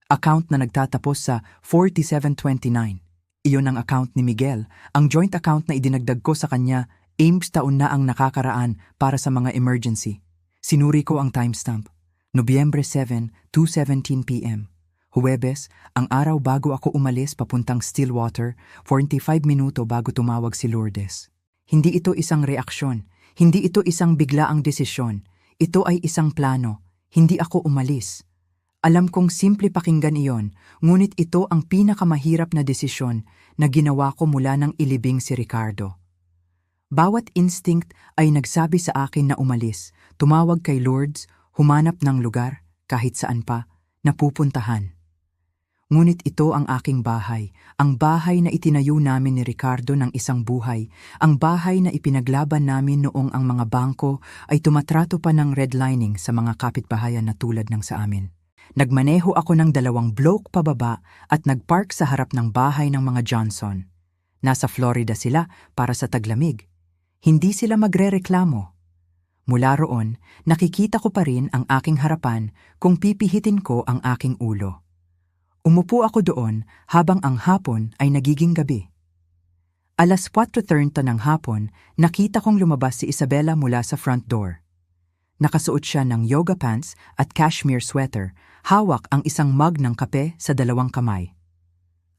Account na nagtatapos sa 4729. Iyon ang account ni Miguel, ang joint account na idinagdag ko sa kanya, aims taon na ang nakakaraan para sa mga emergency. Sinuri ko ang timestamp. Nobyembre 7, 2:17 p.m. Huwebes, ang araw bago ako umalis papuntang Stillwater, 45 minuto bago tumawag si Lourdes. Hindi ito isang reaksyon, hindi ito isang biglaang desisyon. Ito ay isang plano, hindi ako umalis. Alam kong simple pakinggan iyon, ngunit ito ang pinakamahirap na desisyon na ginawa ko mula nang ilibing si Ricardo. Bawat instinct ay nagsabi sa akin na umalis, tumawag kay Lourdes, humanap ng lugar, kahit saan pa, napupuntahan. Ngunit ito ang aking bahay, ang bahay na itinayo namin ni Ricardo ng isang buhay, ang bahay na ipinaglaban namin noong ang mga bangko ay tumatrato pa ng redlining sa mga kapitbahayan na tulad ng sa amin. Nagmaneho ako ng 2 block pababa at nagpark sa harap ng bahay ng mga Johnson. Nasa Florida sila para sa taglamig. Hindi sila magrereklamo. Mula roon, nakikita ko pa rin ang aking harapan kung pipihitin ko ang aking ulo. Umupo ako doon habang ang hapon ay nagiging gabi. Alas 4:30 ng hapon, nakita kong lumabas si Isabela mula sa front door. Nakasuot siya ng yoga pants at cashmere sweater, hawak ang isang mug ng kape sa 2 kamay.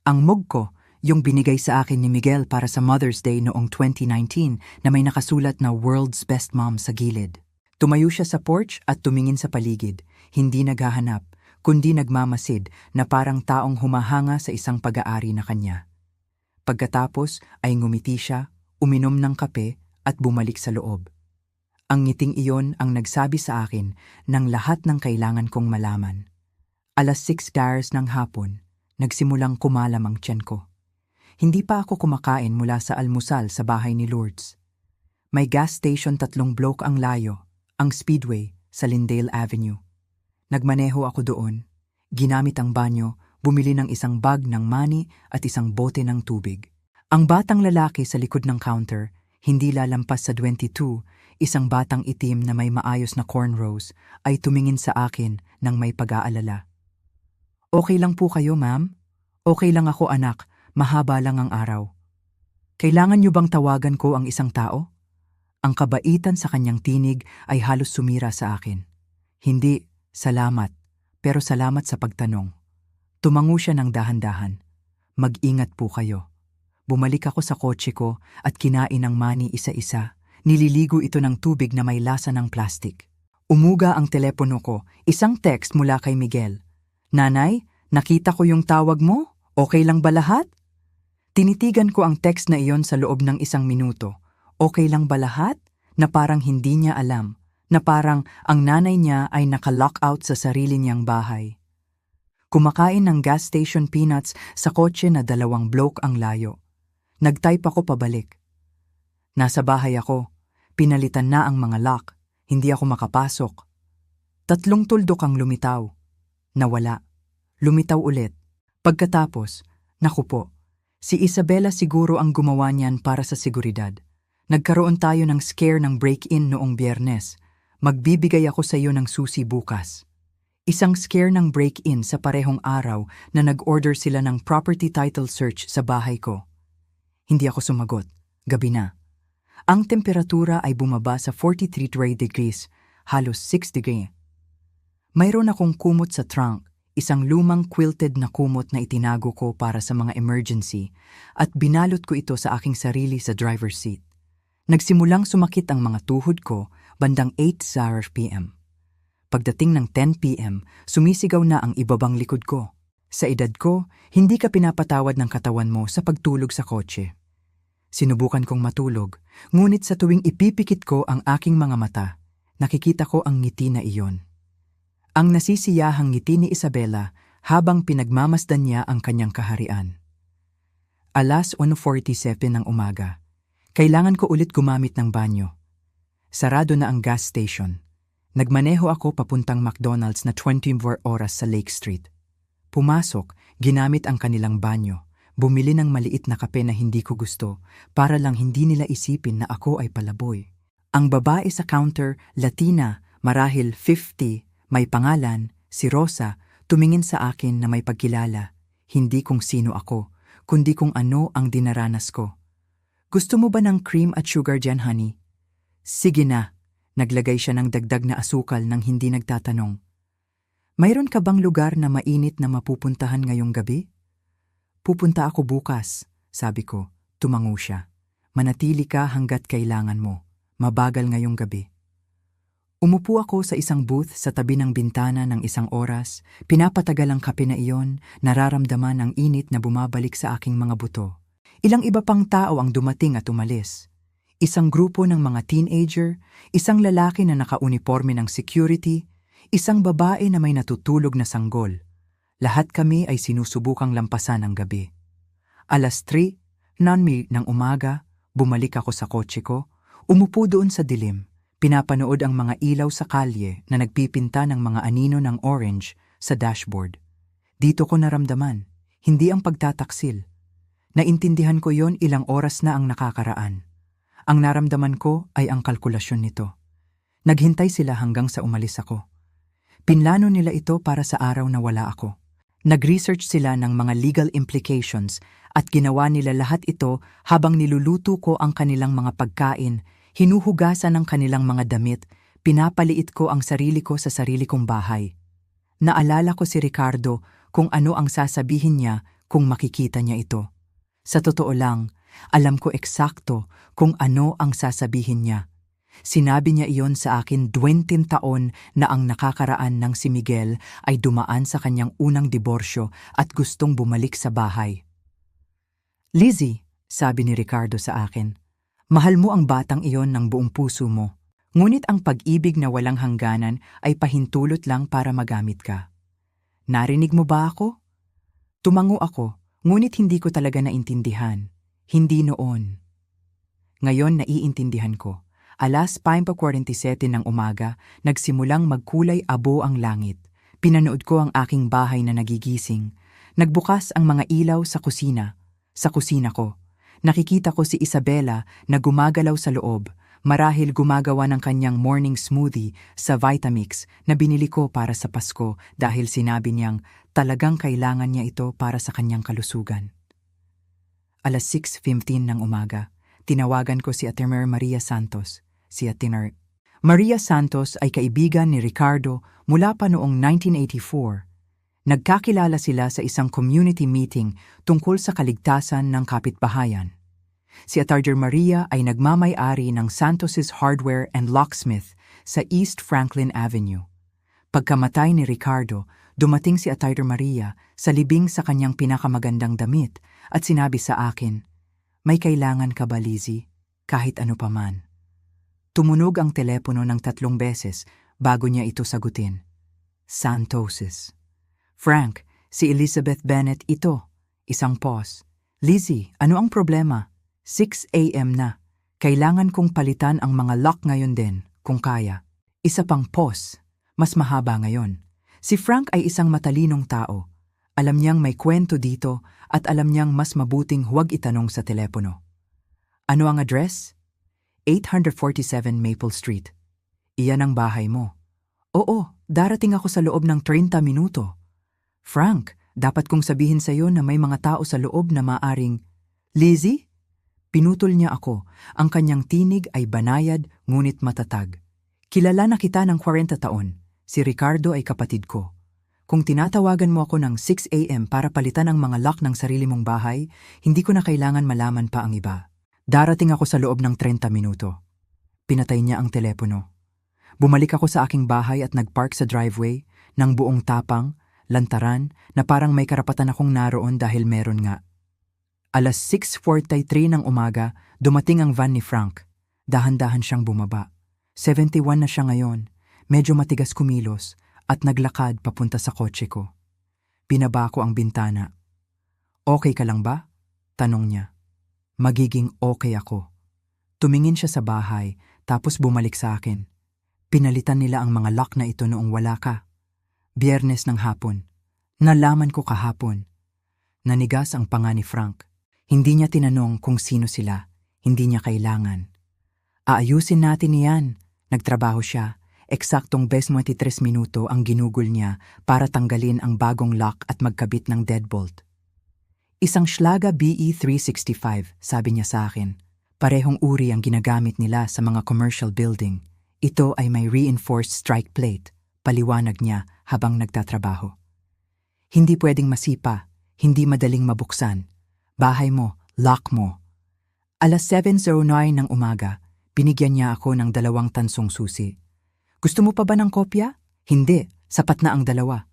Ang mug ko, yung binigay sa akin ni Miguel para sa Mother's Day noong 2019 na may nakasulat na World's Best Mom sa gilid. Tumayo siya sa porch at tumingin sa paligid, hindi naghahanap, kundi nagmamasid na parang taong humahanga sa isang pag-aari na kanya. Pagkatapos ay ngumiti siya, uminom ng kape at bumalik sa loob. Ang ngiting iyon ang nagsabi sa akin ng lahat ng kailangan kong malaman. Alas 6:00 ng hapon, nagsimulang kumalam ang tiyan ko. Hindi pa ako kumakain mula sa almusal sa bahay ni Lourdes. May gas station 3 block ang layo, ang Speedway sa Lindale Avenue. Nagmaneho ako doon, ginamit ang banyo, bumili ng isang bag ng money at isang bote ng tubig. Ang batang lalaki sa likod ng counter, hindi lalampas sa 22, isang batang itim na may maayos na cornrows, ay tumingin sa akin nang may pag-aalala. Okay lang po kayo, ma'am? Okay lang ako, anak, mahaba lang ang araw. Kailangan niyo bang tawagan ko ang isang tao? Ang kabaitan sa kanyang tinig ay halos sumira sa akin. Hindi, salamat, pero salamat sa pagtanong. Tumango siya ng dahan-dahan. Mag-ingat po kayo. Bumalik ako sa kotse ko at kinain ang mani isa-isa. Nililigo ito ng tubig na may lasa ng plastik. Umuga ang telepono ko, isang text mula kay Miguel. Nanay, nakita ko yung tawag mo? Okay lang ba lahat? Tinitigan ko ang text na iyon sa loob ng 1 minuto. Okay lang ba lahat? Na parang hindi niya alam. Na parang ang nanay niya ay naka-lockout sa sarili niyang bahay. Kumakain ng gas station peanuts sa kotse na 2 block ang layo. Nag-type ako pabalik. Nasa bahay ako. Pinalitan na ang mga lock. Hindi ako makapasok. 3 tuldok ang lumitaw. Nawala. Lumitaw ulit. Pagkatapos, naku po, si Isabela siguro ang gumawa niyan para sa seguridad. Nagkaroon tayo ng scare ng break-in noong Biyernes. Magbibigay ako sa iyo ng susi bukas. Isang scare ng break-in sa parehong araw na nag-order sila ng property title search sa bahay ko. Hindi ako sumagot. Gabi na. Ang temperatura ay bumaba sa 43 degrees, halos 6 degree. Mayroon akong kumot sa trunk, isang lumang quilted na kumot na itinago ko para sa mga emergency at binalot ko ito sa aking sarili sa driver's seat. Nagsimulang sumakit ang mga tuhod ko bandang 8 p.m. Pagdating ng 10 p.m., sumisigaw na ang ibabang likod ko. Sa edad ko, hindi ka pinapatawad ng katawan mo sa pagtulog sa kotse. Sinubukan kong matulog, ngunit sa tuwing ipipikit ko ang aking mga mata, nakikita ko ang ngiti na iyon. Ang nasisiyahang ngiti ni Isabela habang pinagmamasdan niya ang kanyang kaharian. Alas 1:47 ng umaga. Kailangan ko ulit gumamit ng banyo. Sarado na ang gas station. Nagmaneho ako papuntang McDonald's na 24 oras sa Lake Street. Pumasok, ginamit ang kanilang banyo. Bumili ng maliit na kape na hindi ko gusto para lang hindi nila isipin na ako ay palaboy. Ang babae sa counter, Latina, marahil 50, may pangalan, si Rosa, tumingin sa akin na may pagkilala. Hindi kung sino ako, kundi kung ano ang dinaranas ko. Gusto mo ba ng cream at sugar dyan, honey? Sige na. Naglagay siya ng dagdag na asukal nang hindi nagtatanong. Mayroon ka bang lugar na mainit na mapupuntahan ngayong gabi? Pupunta ako bukas, sabi ko. Tumango siya. Manatili ka hanggat kailangan mo. Mabagal ngayong gabi. Umupo ako sa isang booth sa tabi ng bintana ng 1 oras. Pinapatagal ang kape na iyon, nararamdaman ang init na bumabalik sa aking mga buto. Ilang iba pang tao ang dumating at umalis. Isang grupo ng mga teenager, isang lalaki na nakauniforme ng security, isang babae na may natutulog na sanggol. Lahat kami ay sinusubukang lampasan ang gabi. Alas 3:09 ng umaga, bumalik ako sa kotse ko, umupo doon sa dilim, pinapanood ang mga ilaw sa kalye na nagpipinta ng mga anino ng orange sa dashboard. Dito ko naramdaman, hindi ang pagtataksil. Naintindihan ko yon ilang oras na ang nakakaraan. Ang naramdaman ko ay ang kalkulasyon nito. Naghintay sila hanggang sa umalis ako. Pinlano nila ito para sa araw na wala ako. Nag-research sila ng mga legal implications at ginawa nila lahat ito habang niluluto ko ang kanilang mga pagkain, hinuhugasan ang kanilang mga damit, pinapaliit ko ang sarili ko sa sarili kong bahay. Naalala ko si Ricardo kung ano ang sasabihin niya kung makikita niya ito. Sa totoo lang, alam ko eksakto kung ano ang sasabihin niya. Sinabi niya iyon sa akin 20 taon na ang nakakaraan ng si Miguel ay dumaan sa kanyang unang diborsyo at gustong bumalik sa bahay. Lizzie, sabi ni Ricardo sa akin, mahal mo ang batang iyon ng buong puso mo. Ngunit ang pag-ibig na walang hangganan ay pahintulot lang para magamit ka. Narinig mo ba ako? Tumango ako, ngunit hindi ko talaga naintindihan. Hindi noon. Ngayon naiintindihan ko. Alas 5:47 ng umaga, nagsimulang magkulay abo ang langit. Pinanood ko ang aking bahay na nagigising. Nagbukas ang mga ilaw sa kusina. Sa kusina ko, nakikita ko si Isabela na gumagalaw sa loob, marahil gumagawa ng kanyang morning smoothie sa Vitamix na binili ko para sa Pasko dahil sinabi niyang talagang kailangan niya ito para sa kanyang kalusugan. Alas 6:15 ng umaga, tinawagan ko si Ate Maria Santos. Si Ate Maria Santos ay kaibigan ni Ricardo mula pa noong 1984. Nagkakilala sila sa isang community meeting tungkol sa kaligtasan ng kapitbahayan. Si Ate Maria ay nagmamay-ari ng Santos's Hardware and Locksmith sa East Franklin Avenue. Pagkamatay ni Ricardo, dumating si Ate Maria sa libing sa kanyang pinakamagandang damit at sinabi sa akin, "May kailangan ka ba, Lizzie? Kahit ano pa man." Tumunog ang telepono ng 3 beses bago niya ito sagutin. Santos's. "Frank, si Elizabeth Bennett ito." Isang pause. "Lizzie, ano ang problema? 6 a.m. na. Kailangan kong palitan ang mga lock ngayon din, kung kaya." Isa pang pause. Mas mahaba ngayon. Si Frank ay isang matalinong tao. Alam niyang may kwento dito at alam niyang mas mabuting huwag itanong sa telepono. "Ano ang address?" 847 Maple Street. "Iyan ang bahay mo." "Oo, darating ako sa loob ng 30 minuto." "Frank, dapat kong sabihin sa iyo na may mga tao sa loob na maaring..." "Lizzie?" Pinutol niya ako. Ang kanyang tinig ay banayad ngunit matatag. "Kilala na kita ng 40 taon. Si Ricardo ay kapatid ko. Kung tinatawagan mo ako ng 6 a.m. para palitan ang mga lock ng sarili mong bahay, hindi ko na kailangan malaman pa ang iba. Darating ako sa loob ng 30 minuto. Pinatay niya ang telepono. Bumalik ako sa aking bahay at nagpark sa driveway ng buong tapang, lantaran na parang may karapatan akong naroon dahil meron nga. Alas 6:43 ng umaga, dumating ang van ni Frank. Dahan-dahan siyang bumaba. 71 na siya ngayon. Medyo matigas kumilos at naglakad papunta sa kotse ko. Binaba ko ang bintana. "Okay ka lang ba?" tanong niya. "Magiging okay ako." Tumingin siya sa bahay tapos bumalik sa akin. "Pinalitan nila ang mga lock na ito noong wala ka. Biyernes ng hapon. Nalaman ko kahapon." Nanigas ang panga ni Frank. Hindi niya tinanong kung sino sila. Hindi niya kailangan. "Aayusin natin iyan." Nagtrabaho siya. Eksaktong 23 minuto ang ginugol niya para tanggalin ang bagong lock at magkabit ng deadbolt. "Isang Schlager BE365, sabi niya sa akin. Parehong uri ang ginagamit nila sa mga commercial building. Ito ay may reinforced strike plate, paliwanag niya habang nagtatrabaho. "Hindi pwedeng masipa, hindi madaling mabuksan. Bahay mo, lock mo." Alas 7:09 ng umaga, binigyan niya ako ng 2 tansong susi. "Gusto mo pa ba ng kopya?" "Hindi, sapat na ang 2.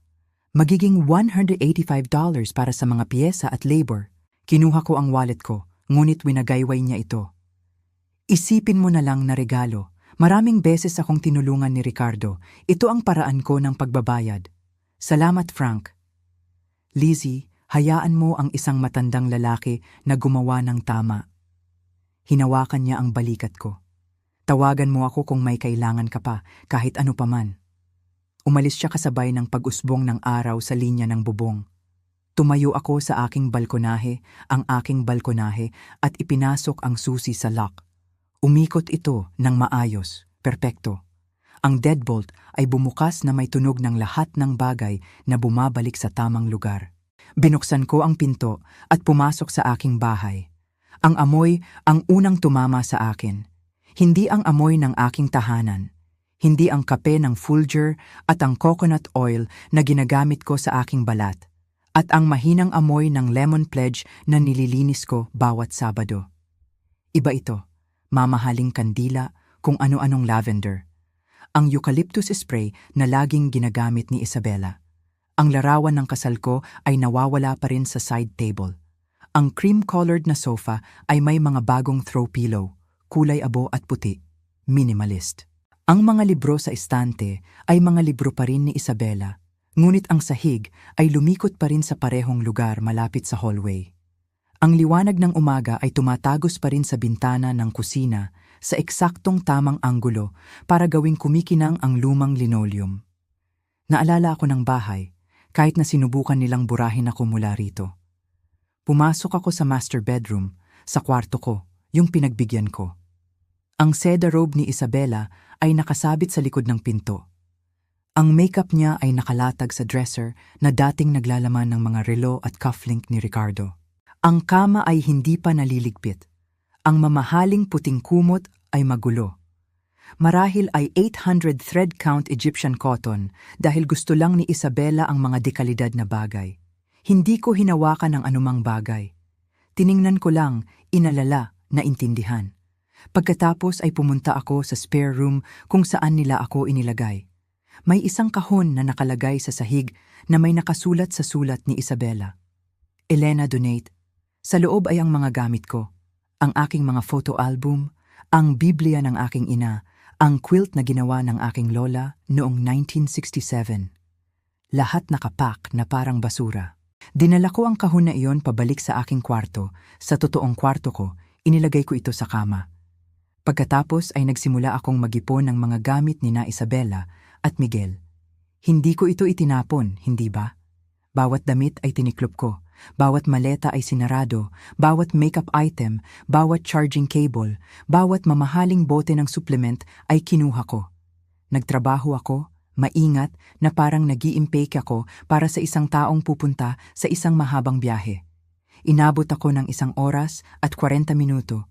Magiging $185 para sa mga piyesa at labor." Kinuha ko ang wallet ko, ngunit winagayway niya ito. "Isipin mo na lang na regalo. Maraming beses akong tinulungan ni Ricardo. Ito ang paraan ko ng pagbabayad." "Salamat, Frank." "Lizzie, hayaan mo ang isang matandang lalaki na gumawa ng tama." Hinawakan niya ang balikat ko. "Tawagan mo ako kung may kailangan ka pa, kahit ano pa man." Umalis siya kasabay ng pag-usbong ng araw sa linya ng bubong. Tumayo ako sa aking balkonahe, at ipinasok ang susi sa lock. Umikot ito ng maayos, perpekto. Ang deadbolt ay bumukas na may tunog ng lahat ng bagay na bumabalik sa tamang lugar. Binuksan ko ang pinto at pumasok sa aking bahay. Ang amoy ang unang tumama sa akin. Hindi ang amoy ng aking tahanan. Hindi ang kape ng Folger at ang coconut oil na ginagamit ko sa aking balat. At ang mahinang amoy ng lemon pledge na nililinis ko bawat Sabado. Iba ito, mamahaling kandila, kung ano-anong lavender. Ang eucalyptus spray na laging ginagamit ni Isabela. Ang larawan ng kasal ko ay nawawala pa rin sa side table. Ang cream-colored na sofa ay may mga bagong throw pillow, kulay abo at puti, minimalist. Ang mga libro sa estante ay mga libro pa rin ni Isabela, ngunit ang sahig ay lumikot pa rin sa parehong lugar malapit sa hallway. Ang liwanag ng umaga ay tumatagos pa rin sa bintana ng kusina sa eksaktong tamang anggulo para gawing kumikinang ang lumang linoleum. Naalala ako ng bahay, kahit na sinubukan nilang burahin ako mula rito. Pumasok ako sa master bedroom, sa kwarto ko, yung pinagbigyan ko. Ang seda robe ni Isabela ay nakasabit sa likod ng pinto. Ang makeup niya ay nakalatag sa dresser na dating naglalaman ng mga relo at cufflink ni Ricardo. Ang kama ay hindi pa naliligpit. Ang mamahaling puting kumot ay magulo. Marahil ay 800 thread count Egyptian cotton dahil gusto lang ni Isabela ang mga dekalidad na bagay. Hindi ko hinawakan ang anumang bagay. Tiningnan ko lang, inalala, naintindihan. Pagkatapos ay pumunta ako sa spare room kung saan nila ako inilagay. May isang kahon na nakalagay sa sahig na may nakasulat sa sulat ni Isabela. Elena, donate. Sa loob ay ang mga gamit ko. Ang aking mga photo album, ang Biblia ng aking ina, ang quilt na ginawa ng aking lola noong 1967. Lahat nakapak na parang basura. Dinala ko ang kahon na iyon pabalik sa aking kwarto. Sa totoong kwarto ko, inilagay ko ito sa kama. Pagkatapos ay nagsimula akong mag-ipon ng mga gamit ni na Isabela at Miguel. Hindi ko ito itinapon, hindi ba? Bawat damit ay tiniklop ko. Bawat maleta ay sinarado, bawat makeup item, bawat charging cable, bawat mamahaling bote ng supplement ay kinuha ko. Nagtrabaho ako, maingat, na parang nag-i-impake ako para sa isang taong pupunta sa isang mahabang biyahe. Inabot ako ng 1 oras at 40 minuto.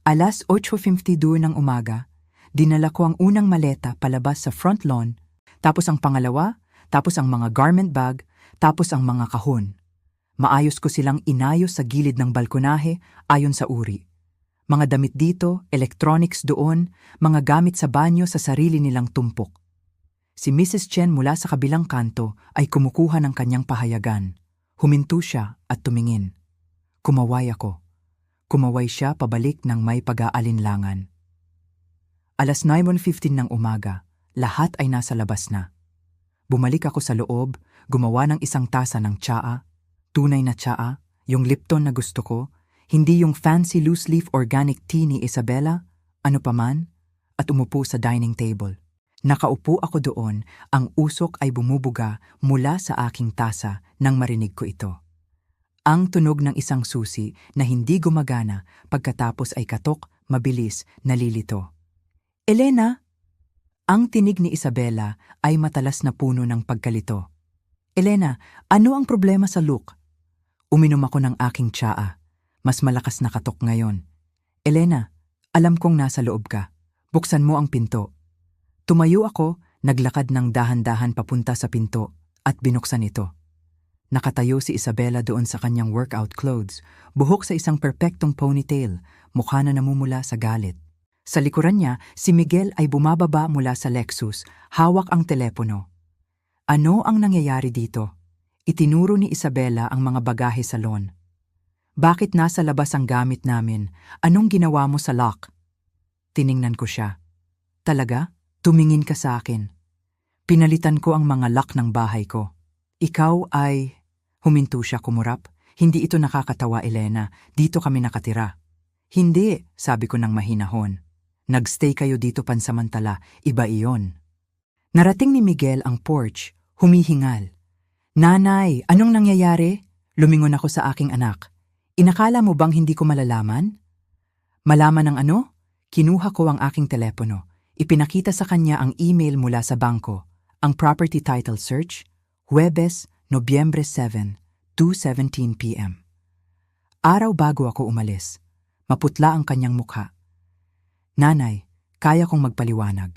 Alas 8:52 ng umaga, dinala ko ang unang maleta palabas sa front lawn, tapos ang pangalawa, tapos ang mga garment bag, tapos ang mga kahon. Maayos ko silang inayos sa gilid ng balkonahe ayon sa uri. Mga damit dito, electronics doon, mga gamit sa banyo sa sarili nilang tumpok. Si Mrs. Chen mula sa kabilang kanto ay kumukuha ng kanyang pahayagan. Huminto siya at tumingin. Kumaway ako. Kumaway siya pabalik ng may pag-aalinlangan. Alas 9:15 ng umaga, lahat ay nasa labas na. Bumalik ako sa loob, gumawa ng 1 tasa ng tsaa, tunay na tsaa, yung Lipton na gusto ko, hindi yung fancy loose leaf organic tea ni Isabela, ano paman, at umupo sa dining table. Nakaupo ako doon, ang usok ay bumubuga mula sa aking tasa nang marinig ko ito. Ang tunog ng isang susi na hindi gumagana pagkatapos ay katok, mabilis, nalilito. Elena! Ang tinig ni Isabela ay matalas na puno ng pagkalito. Elena, ano ang problema sa look? Uminom ako ng aking tsaa. Mas malakas na katok ngayon. Elena, alam kong nasa loob ka. Buksan mo ang pinto. Tumayo ako, naglakad ng dahan-dahan papunta sa pinto at binuksan ito. Nakatayo si Isabela doon sa kanyang workout clothes, buhok sa isang perpektong ponytail, mukha na namumula sa galit. Sa likuran niya, si Miguel ay bumababa mula sa Lexus, hawak ang telepono. Ano ang nangyayari dito? Itinuro ni Isabela ang mga bagahe sa lawn. Bakit nasa labas ang gamit namin? Anong ginawa mo sa lock? Tiningnan ko siya. Talaga? Tumingin ka sa akin. Pinalitan ko ang mga lock ng bahay ko. Ikaw ay... Huminto siya, kumurap. Hindi ito nakakatawa, Elena. Dito kami nakatira. Hindi, sabi ko ng mahinahon. Nagstay kayo dito pansamantala. Iba iyon. Narating ni Miguel ang porch, humihingal. Nanay, anong nangyayari? Lumingon ako sa aking anak. Inakala mo bang hindi ko malalaman? Malaman ng ano? Kinuha ko ang aking telepono. Ipinakita sa kanya ang email mula sa bangko. Ang property title search, Huwebes, Nobyembre 7, 2:17 p.m. Araw bago ako umalis. Maputla ang kanyang mukha. Nanay, kaya kong magpaliwanag.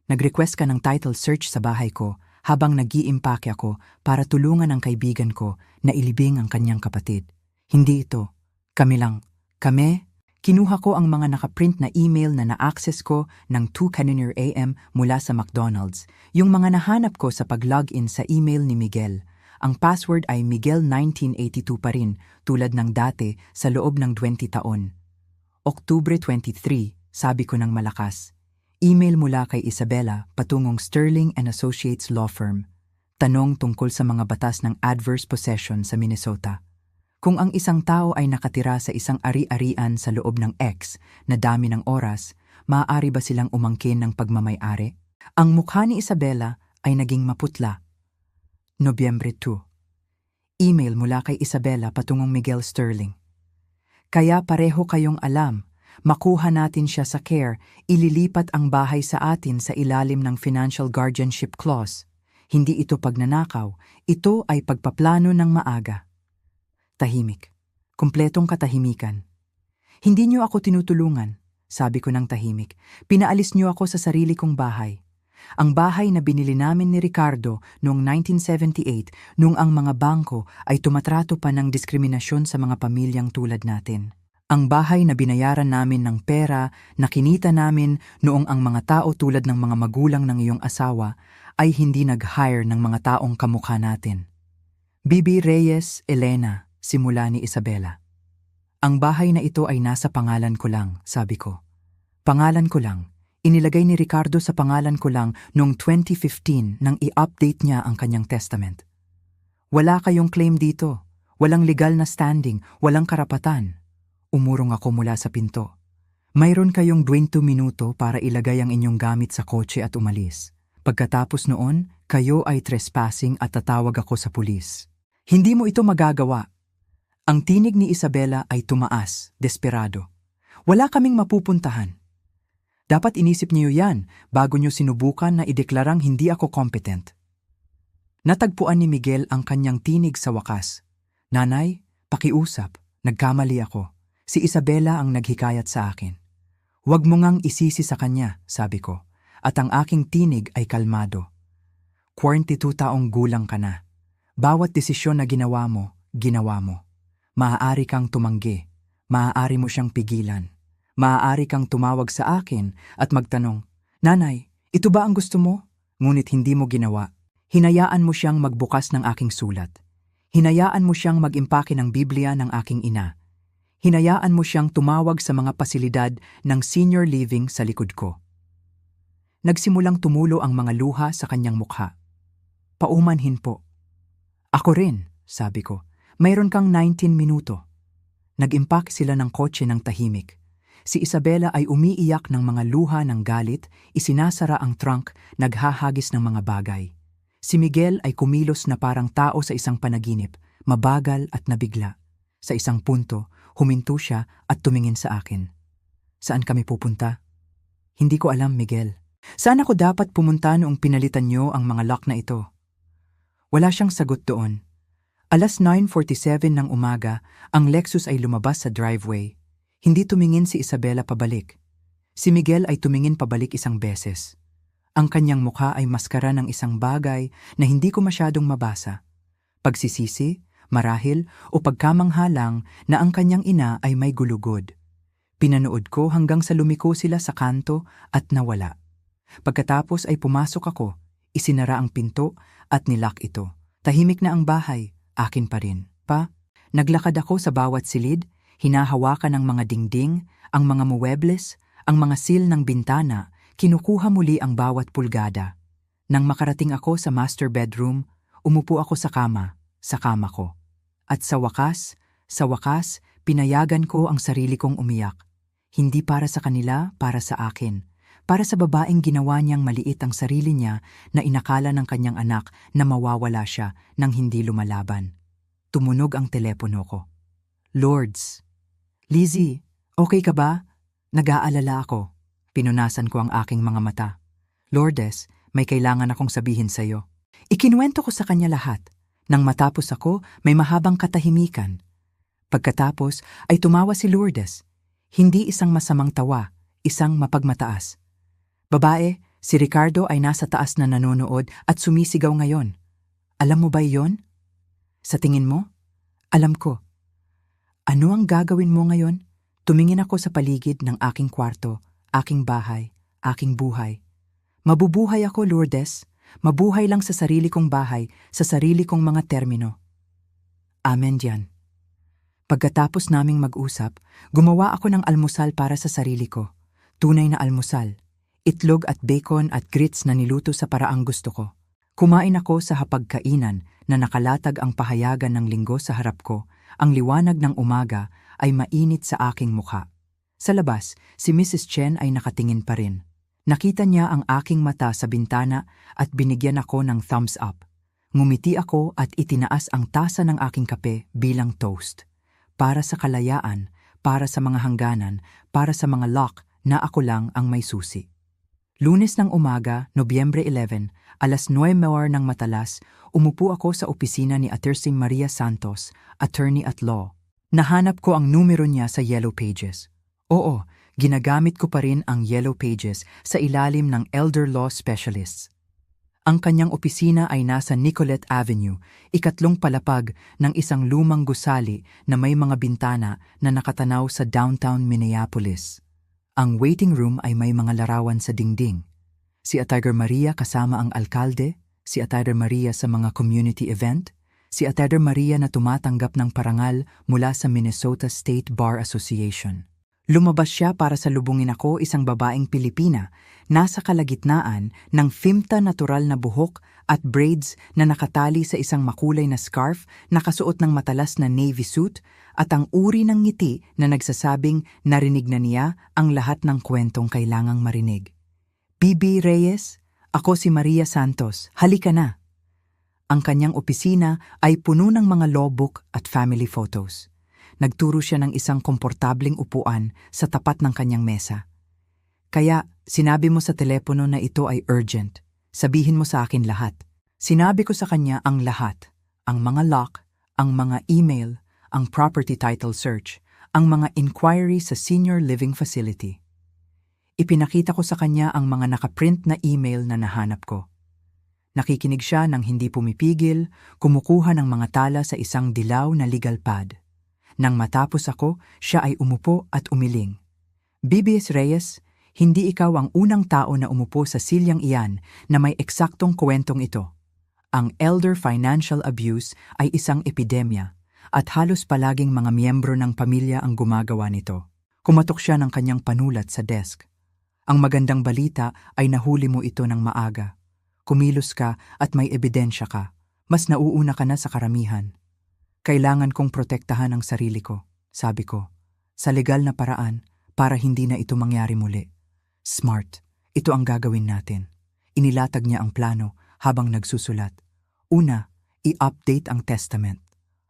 Nag-request ka ng title search sa bahay ko habang nag-iimpake ako para tulungan ang kaibigan ko na ilibing ang kanyang kapatid. Hindi ito. Kami lang. Kami? Kinuha ko ang mga nakaprint na email na na-access ko ng 2 Cannoneer AM mula sa McDonald's, yung mga nahanap ko sa pag-login sa email ni Miguel. Ang password ay Miguel1982 pa rin, tulad ng dati sa loob ng 20 taon. Oktubre 23, sabi ko ng malakas. Email mula kay Isabela patungong Sterling and Associates Law Firm. Tanong tungkol sa mga batas ng adverse possession sa Minnesota. Kung ang isang tao ay nakatira sa isang ari-arian sa loob ng X na dami ng oras, maaari ba silang umangkin ng pagmamay-ari? Ang mukha ni Isabela ay naging maputla. Nobyembre 2. Email mula kay Isabela patungong Miguel Sterling. Kaya pareho kayong alam, makuha natin siya sa care, ililipat ang bahay sa atin sa ilalim ng Financial Guardianship Clause. Hindi ito pagnanakaw, ito ay pagpaplano ng maaga. Tahimik. Kumpletong katahimikan. Hindi niyo ako tinutulungan, sabi ko ng tahimik. Pinaalis niyo ako sa sarili kong bahay. Ang bahay na binili namin ni Ricardo noong 1978 nung ang mga bangko ay tumatrato pa ng diskriminasyon sa mga pamilyang tulad natin. Ang bahay na binayaran namin ng pera na kinita namin noong ang mga tao tulad ng mga magulang ng iyong asawa ay hindi nag-hire ng mga taong kamukha natin. Bibi Reyes, Elena, simula ni Isabela. Ang bahay na ito ay nasa pangalan ko lang, sabi ko. Pangalan ko lang. Inilagay ni Ricardo sa pangalan ko lang noong 2015 nang i-update niya ang kanyang testament. Wala kayong claim dito. Walang legal na standing, walang karapatan. Umurong ako mula sa pinto. Mayroon kayong 20 minuto para ilagay ang inyong gamit sa kotse at umalis. Pagkatapos noon, kayo ay trespassing at tatawag ako sa pulis. Hindi mo ito magagawa. Ang tinig ni Isabela ay tumaas, desperado. Wala kaming mapupuntahan. Dapat inisip niyo yan bago niyo sinubukan na ideklarang hindi ako competent. Natagpuan ni Miguel ang kanyang tinig sa wakas. Nanay, pakiusap, nagkamali ako. Si Isabela ang naghikayat sa akin. Huwag mo ngang isisi sa kanya, sabi ko, at ang aking tinig ay kalmado. 42 taong gulang ka na. Bawat desisyon na ginawa mo, ginawa mo. Maaari kang tumanggi, maaari mo siyang pigilan. Maaari kang tumawag sa akin at magtanong, Nanay, ito ba ang gusto mo? Ngunit hindi mo ginawa. Hinayaan mo siyang magbukas ng aking sulat. Hinayaan mo siyang mag-impake ng Biblia ng aking ina. Hinayaan mo siyang tumawag sa mga pasilidad ng senior living sa likod ko. Nagsimulang tumulo ang mga luha sa kanyang mukha. Paumanhin po. Ako rin, sabi ko. Mayroon kang 19 minuto. Nag-impake sila ng kotse ng tahimik. Si Isabela ay umiiyak ng mga luha ng galit, isinasara ang trunk, naghahagis ng mga bagay. Si Miguel ay kumilos na parang tao sa isang panaginip, mabagal at nabigla. Sa isang punto, huminto siya at tumingin sa akin. Saan kami pupunta? Hindi ko alam, Miguel. Saan ako dapat pumunta noong pinalitan niyo ang mga lock na ito? Wala siyang sagot doon. Alas 9:47 ng umaga, ang Lexus ay lumabas sa driveway. Hindi tumingin si Isabela pabalik. Si Miguel ay tumingin pabalik isang beses. Ang kanyang mukha ay maskara ng isang bagay na hindi ko masyadong mabasa. Pagsisisi, marahil o pagkamangha lang na ang kanyang ina ay may gulugod. Pinanood ko hanggang sa lumiko sila sa kanto at nawala. Pagkatapos ay pumasok ako, isinara ang pinto at nilock ito. Tahimik na ang bahay. Akin pa rin. Naglakad ako sa bawat silid, hinahawakan ang mga dingding, ang mga muebles, ang mga sil ng bintana, kinukuha muli ang bawat pulgada. Nang makarating ako sa master bedroom, umupo ako sa kama ko. At sa wakas, pinayagan ko ang sarili kong umiyak. Hindi para sa kanila, para sa akin. Para sa babaeng ginawa niyang maliit ang sarili niya na inakala ng kanyang anak na mawawala siya nang hindi lumalaban. Tumunog ang telepono ko. Lourdes. Lizzie, okay ka ba? Nag-aalala ako. Pinunasan ko ang aking mga mata. Lourdes, may kailangan akong sabihin sa'yo. Ikinuwento ko sa kanya lahat. Nang matapos ako, may mahabang katahimikan. Pagkatapos ay tumawa si Lourdes. Hindi isang masamang tawa, isang mapagmataas. Babae, si Ricardo ay nasa taas na nanonood at sumisigaw ngayon. Alam mo ba iyon? Sa tingin mo? Alam ko. Ano ang gagawin mo ngayon? Tumingin ako sa paligid ng aking kwarto, aking bahay, aking buhay. Mabubuhay ako, Lourdes. Mabuhay lang sa sarili kong bahay, sa sarili kong mga termino. Amen diyan. Pagkatapos naming mag-usap, gumawa ako ng almusal para sa sarili ko. Tunay na almusal. Itlog at bacon at grits na niluto sa paraang gusto ko. Kumain ako sa hapagkainan na nakalatag ang pahayagan ng linggo sa harap ko. Ang liwanag ng umaga ay mainit sa aking mukha. Sa labas, si Mrs. Chen ay nakatingin pa rin. Nakita niya ang aking mata sa bintana at binigyan ako ng thumbs up. Ngumiti ako at itinaas ang tasa ng aking kape bilang toast. Para sa kalayaan, para sa mga hangganan, para sa mga lock na ako lang ang may susi. Lunes ng umaga, Nobyembre 11, alas 9:00 ng matalas, umupo ako sa opisina ni Attorney Maria Santos, attorney at law. Nahanap ko ang numero niya sa Yellow Pages. Oo, ginagamit ko pa rin ang Yellow Pages sa ilalim ng Elder Law Specialists. Ang kanyang opisina ay nasa Nicollet Avenue, ikatlong palapag ng isang lumang gusali na may mga bintana na nakatanaw sa downtown Minneapolis. Ang waiting room ay may mga larawan sa dingding. Si Attider Maria kasama ang alkalde, si Attider Maria sa mga community event, si Attider Maria na tumatanggap ng parangal mula sa Minnesota State Bar Association. Lumabas siya para salubungin ako, isang babaeng Pilipina, nasa kalagitnaan ng fimta natural na buhok at braids na nakatali sa isang makulay na scarf, nakasuot ng matalas na navy suit, at ang uri ng ngiti na nagsasabing narinig na niya ang lahat ng kwentong kailangang marinig. Bibi Reyes, ako si Maria Santos, halika na. Ang kanyang opisina ay puno ng mga lawbook at family photos. Nagturo siya ng isang komportabling upuan sa tapat ng kanyang mesa. Kaya, sinabi mo sa telepono na ito ay urgent. Sabihin mo sa akin lahat. Sinabi ko sa kanya ang lahat. Ang mga lock, ang mga email, ang property title search, ang mga inquiry sa senior living facility. Ipinakita ko sa kanya ang mga nakaprint na email na nahanap ko. Nakikinig siya ng hindi pumipigil, kumukuha ng mga tala sa isang dilaw na legal pad. Nang matapos ako, siya ay umupo at umiling. BBS Reyes, hindi ikaw ang unang tao na umupo sa silyang iyan na may eksaktong kwentong ito. Ang elder financial abuse ay isang epidemya at halos palaging mga miyembro ng pamilya ang gumagawa nito. Kumatok siya ng kanyang panulat sa desk. Ang magandang balita ay nahuli mo ito ng maaga. Kumilos ka at may ebidensya ka. Mas nauuna ka na sa karamihan. Kailangan kong protektahan ang sarili ko, sabi ko, sa legal na paraan para hindi na ito mangyari muli. Smart, ito ang gagawin natin. Inilatag niya ang plano habang nagsusulat. Una, i-update ang testament.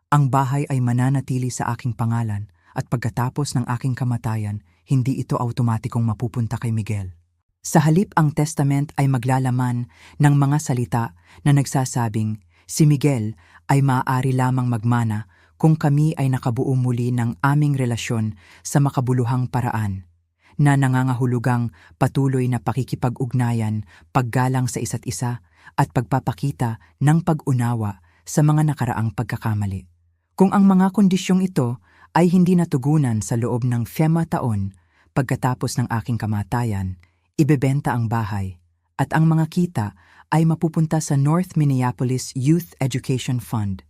Ang bahay ay mananatili sa aking pangalan at pagkatapos ng aking kamatayan, hindi ito automatikong mapupunta kay Miguel. Sa halip ang testament ay maglalaman ng mga salita na nagsasabing, si Miguel ay maaari lamang magmana kung kami ay nakabuo muli ng aming relasyon sa makabuluhang paraan, na nangangahulugang patuloy na pakikipag-ugnayan, paggalang sa isa't isa, at pagpapakita ng pag-unawa sa mga nakaraang pagkakamali. Kung ang mga kondisyong ito ay hindi natugunan sa loob ng 5 taon pagkatapos ng aking kamatayan, ibebenta ang bahay, at ang mga kita ay mapupunta sa North Minneapolis Youth Education Fund,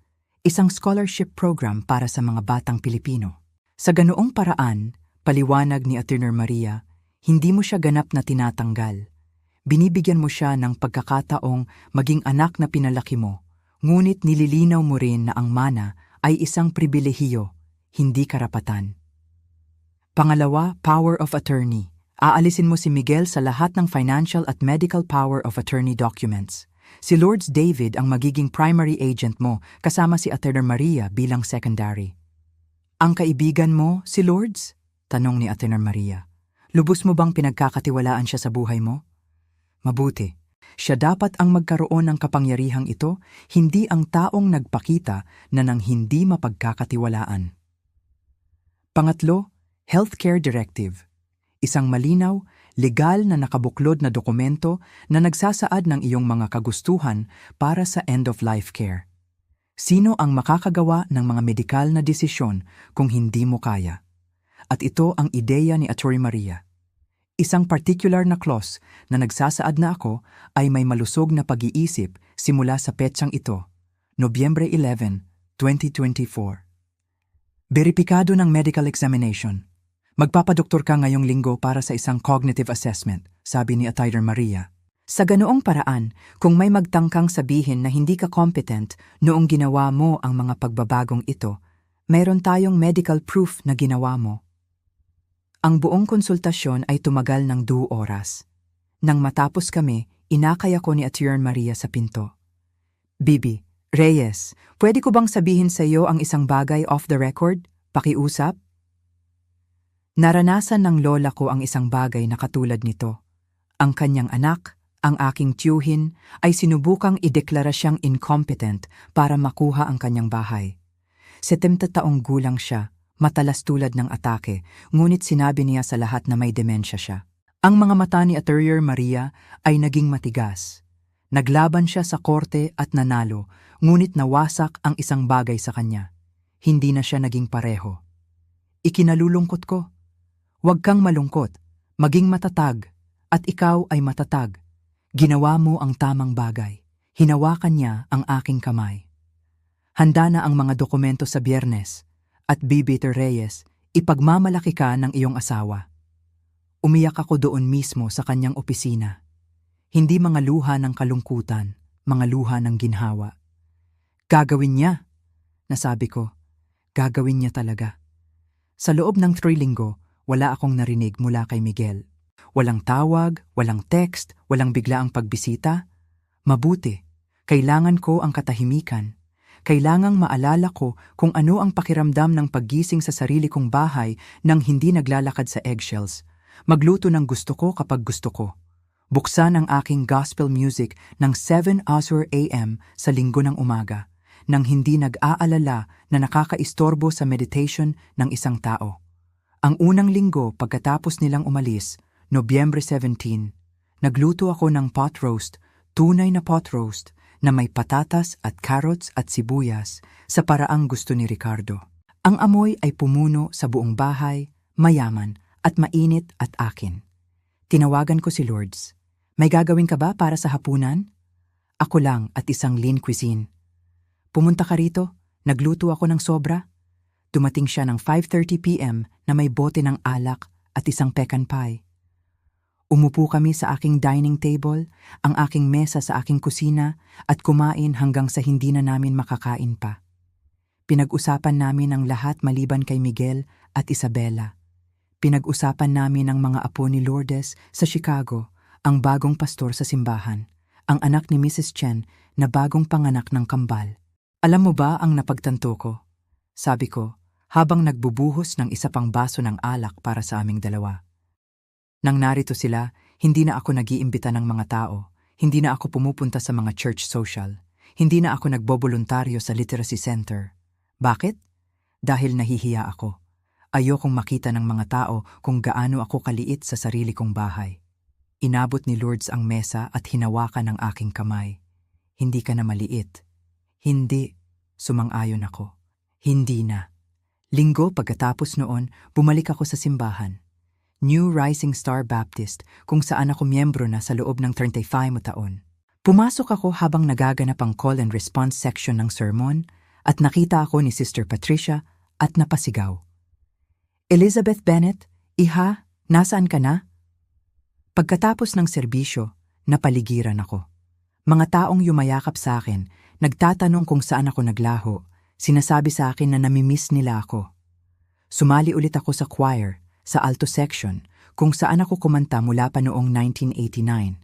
isang scholarship program para sa mga batang Pilipino. Sa ganoong paraan, paliwanag ni Attorney Maria, hindi mo siya ganap na tinatanggal. Binibigyan mo siya ng pagkakataong maging anak na pinalaki mo, ngunit nililinaw mo rin na ang mana ay isang pribilehiyo, hindi karapatan. Pangalawa, power of attorney. Aalisin mo si Miguel sa lahat ng financial at medical power of attorney documents. Si Lords David ang magiging primary agent mo kasama si Attorney Maria bilang secondary. Ang kaibigan mo, si Lords? Tanong ni Attorney Maria. Lubos mo bang pinagkakatiwalaan siya sa buhay mo? Mabuti. Siya dapat ang magkaroon ng kapangyarihang ito, hindi ang taong nagpakita na nang hindi mapagkakatiwalaan. Pangatlo, Healthcare Directive. Isang malinaw, legal na nakabuklod na dokumento na nagsasaad ng iyong mga kagustuhan para sa end-of-life care. Sino ang makakagawa ng mga medikal na desisyon kung hindi mo kaya? At ito ang ideya ni Attorney Maria. Isang particular na clause na nagsasaad na ako ay may malusog na pag-iisip simula sa petsang ito, Nobyembre 11, 2024. Beripikado ng medical examination. Magpapadoktor ka ngayong linggo para sa isang cognitive assessment, sabi ni Attorney Maria. Sa ganoong paraan, kung may magtangkang sabihin na hindi ka competent noong ginawa mo ang mga pagbabagong ito, mayroon tayong medical proof na ginawa mo. Ang buong konsultasyon ay tumagal ng 2 oras. Nang matapos kami, inakay ako ni Attorney Maria sa pinto. Bibi, Reyes, pwede ko bang sabihin sa iyo ang isang bagay off the record? Pakiusap? Naranasan ng lola ko ang isang bagay na katulad nito. Ang kanyang anak, ang aking tiyuhin, ay sinubukang ideklara siyang incompetent para makuha ang kanyang bahay. 70 taong gulang siya, matalas tulad ng atake, ngunit sinabi niya sa lahat na may demensya siya. Ang mga mata ni Attorney Maria ay naging matigas. Naglaban siya sa korte at nanalo, ngunit nawasak ang isang bagay sa kanya. Hindi na siya naging pareho. Ikinalulungkot ko. Huwag kang malungkot, maging matatag, at ikaw ay matatag. Ginawa mo ang tamang bagay. Hinawakan niya ang aking kamay. Handa na ang mga dokumento sa Biyernes, at Bibiter Reyes, ipagmamalaki ka ng iyong asawa. Umiyak ako doon mismo sa kanyang opisina. Hindi mga luha ng kalungkutan, mga luha ng ginhawa. Gagawin niya, nasabi ko. Gagawin niya talaga. Sa loob ng 3 linggo, wala akong narinig mula kay Miguel. Walang tawag, walang text, walang biglaang pagbisita. Mabuti, kailangan ko ang katahimikan. Kailangang maalala ko kung ano ang pakiramdam ng paggising sa sarili kong bahay nang hindi naglalakad sa eggshells. Magluto ng gusto ko kapag gusto ko. Buksan ang aking gospel music ng 7 AM sa linggo ng umaga, nang hindi nag-aalala na nakakaistorbo sa meditation ng isang tao. Ang unang linggo pagkatapos nilang umalis, Nobyembre 17, nagluto ako ng pot roast, tunay na pot roast, na may patatas at carrots at sibuyas sa paraang gusto ni Ricardo. Ang amoy ay pumuno sa buong bahay, mayaman at mainit at akin. Tinawagan ko si Lourdes. May gagawin ka ba para sa hapunan? Ako lang at isang lean cuisine. Pumunta ka rito, nagluto ako ng sobra. Dumating siya ng 5:30 PM na may bote ng alak at isang pecan pie. Umupo kami sa aking dining table, ang aking mesa sa aking kusina at kumain hanggang sa hindi na namin makakain pa. Pinag-usapan namin ang lahat maliban kay Miguel at Isabela. Pinag-usapan namin ang mga apo ni Lourdes sa Chicago, ang bagong pastor sa simbahan, ang anak ni Mrs. Chen na bagong panganak ng kambal. Alam mo ba ang napagtanto ko? Sabi ko, habang nagbubuhos ng isa pang baso ng alak para sa aming dalawa. Nang narito sila, hindi na ako nag-iimbita ng mga tao, hindi na ako pumupunta sa mga church social, hindi na ako nagboboluntaryo sa literacy center. Bakit? Dahil nahihiya ako. Ayokong makita ng mga tao kung gaano ako kaliit sa sarili kong bahay. Inabot ni Lourdes ang mesa at hinawakan ang aking kamay. Hindi ka na maliit. Hindi, sumang-ayon ako. Hindi na. Linggo pagkatapos noon, bumalik ako sa simbahan. New Rising Star Baptist, kung saan ako miyembro na sa loob ng 35 taon. Pumasok ako habang nagaganap ang call and response section ng sermon at nakita ako ni Sister Patricia at napasigaw. Elizabeth Bennett, Iha, nasaan ka na? Pagkatapos ng serbisyo, napaligiran ako. Mga taong yumayakap sa akin, nagtatanong kung saan ako naglaho, sinasabi sa akin na namimiss nila ako. Sumali ulit ako sa choir, sa alto section, kung saan ako kumanta mula pa noong 1989.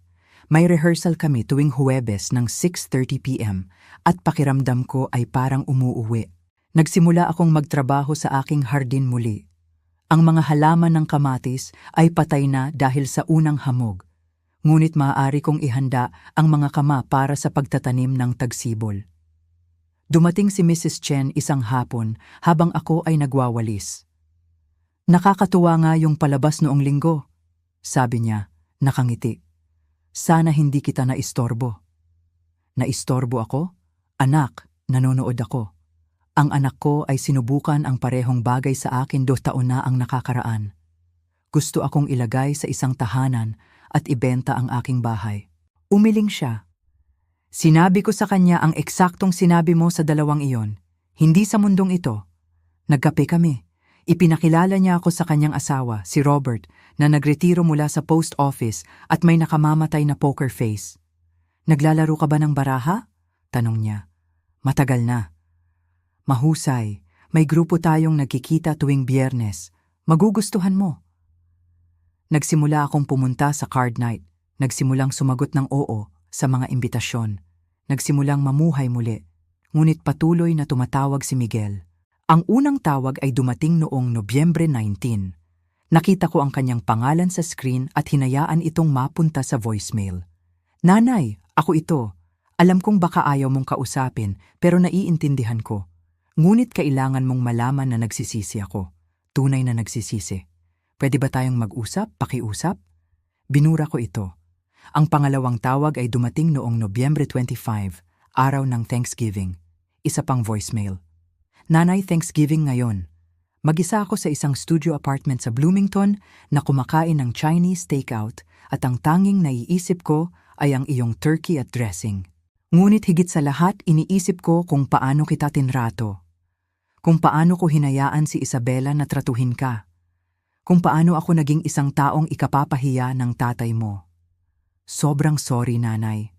May rehearsal kami tuwing Huwebes ng 6:30 PM at pakiramdam ko ay parang umuuwi. Nagsimula akong magtrabaho sa aking hardin muli. Ang mga halaman ng kamatis ay patay na dahil sa unang hamog, ngunit maaari kong ihanda ang mga kama para sa pagtatanim ng tagsibol. Dumating si Mrs. Chen isang hapon habang ako ay nagwawalis. Nakakatuwa nga yung palabas noong linggo, sabi niya, nakangiti. Sana hindi kita naistorbo. Naistorbo ako? Anak, nanonood ako. Ang anak ko ay sinubukan ang parehong bagay sa akin 2 taon na ang nakakaraan. Gusto akong ilagay sa isang tahanan at ibenta ang aking bahay. Umiling siya. Sinabi ko sa kanya ang eksaktong sinabi mo sa dalawang iyon. Hindi sa mundong ito. Nagkape kami. Ipinakilala niya ako sa kanyang asawa, si Robert, na nagretiro mula sa post office at may nakamamatay na poker face. Naglalaro ka ba ng baraha? Tanong niya. Matagal na. Mahusay, may grupo tayong nagkikita tuwing Biyernes. Magugustuhan mo. Nagsimula akong pumunta sa card night. Nagsimulang sumagot ng oo sa mga imbitasyon. Nagsimulang mamuhay muli. Ngunit patuloy na tumatawag si Miguel. Ang unang tawag ay dumating noong Nobyembre 19. Nakita ko ang kanyang pangalan sa screen at hinayaan itong mapunta sa voicemail. Nanay, ako ito. Alam kong baka ayaw mong kausapin pero naiintindihan ko. Ngunit kailangan mong malaman na nagsisisi ako. Tunay na nagsisisi. Pwede ba tayong mag-usap, pakiusap? Binura ko ito. Ang pangalawang tawag ay dumating noong Nobyembre 25, araw ng Thanksgiving. Isa pang voicemail. Nanay, Thanksgiving ngayon. Mag-isa ako sa isang studio apartment sa Bloomington na kumakain ng Chinese takeout at ang tanging naiisip ko ay ang iyong turkey at dressing. Ngunit higit sa lahat iniisip ko kung paano kita tinrato. Kung paano ko hinayaan si Isabela na tratuhin ka. Kung paano ako naging isang taong ikapapahiya ng tatay mo. Sobrang sorry, nanay.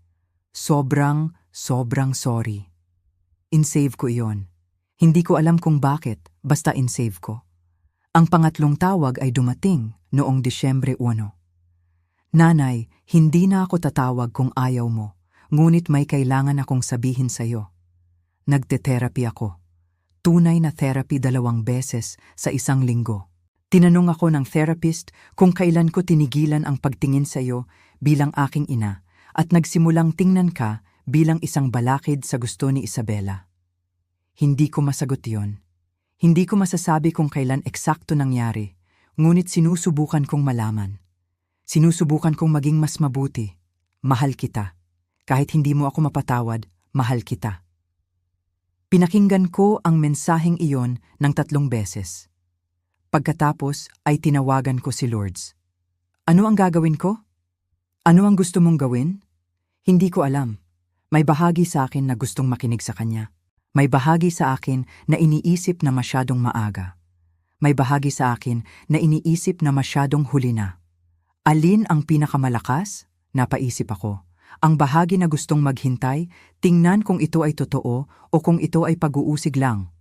Sobrang sorry. In-save ko iyon. Hindi ko alam kung bakit, basta in-save ko. Ang pangatlong tawag ay dumating noong Disyembre 1. Nanay, hindi na ako tatawag kung ayaw mo, ngunit may kailangan akong sabihin sa'yo. Nagte-therapy ako. Tunay na therapy 2 beses sa isang linggo. Tinanong ako ng therapist kung kailan ko tinigilan ang pagtingin sa'yo bilang aking ina at nagsimulang tingnan ka bilang isang balakid sa gusto ni Isabela. Hindi ko masagot yon. Hindi ko masasabi kung kailan eksakto nangyari, ngunit sinusubukan kong malaman. Sinusubukan kong maging mas mabuti. Mahal kita. Kahit hindi mo ako mapatawad, mahal kita. Pinakinggan ko ang mensaheng iyon ng 3 beses. Pagkatapos ay tinawagan ko si Lourdes. Ano ang gagawin ko? Ano ang gusto mong gawin? Hindi ko alam. May bahagi sa akin na gustong makinig sa kanya. May bahagi sa akin na iniisip na masyadong maaga. May bahagi sa akin na iniisip na masyadong huli na. Alin ang pinakamalakas? Napaisip ako. Ang bahagi na gustong maghintay, tingnan kung ito ay totoo o kung ito ay pag-uusig lang.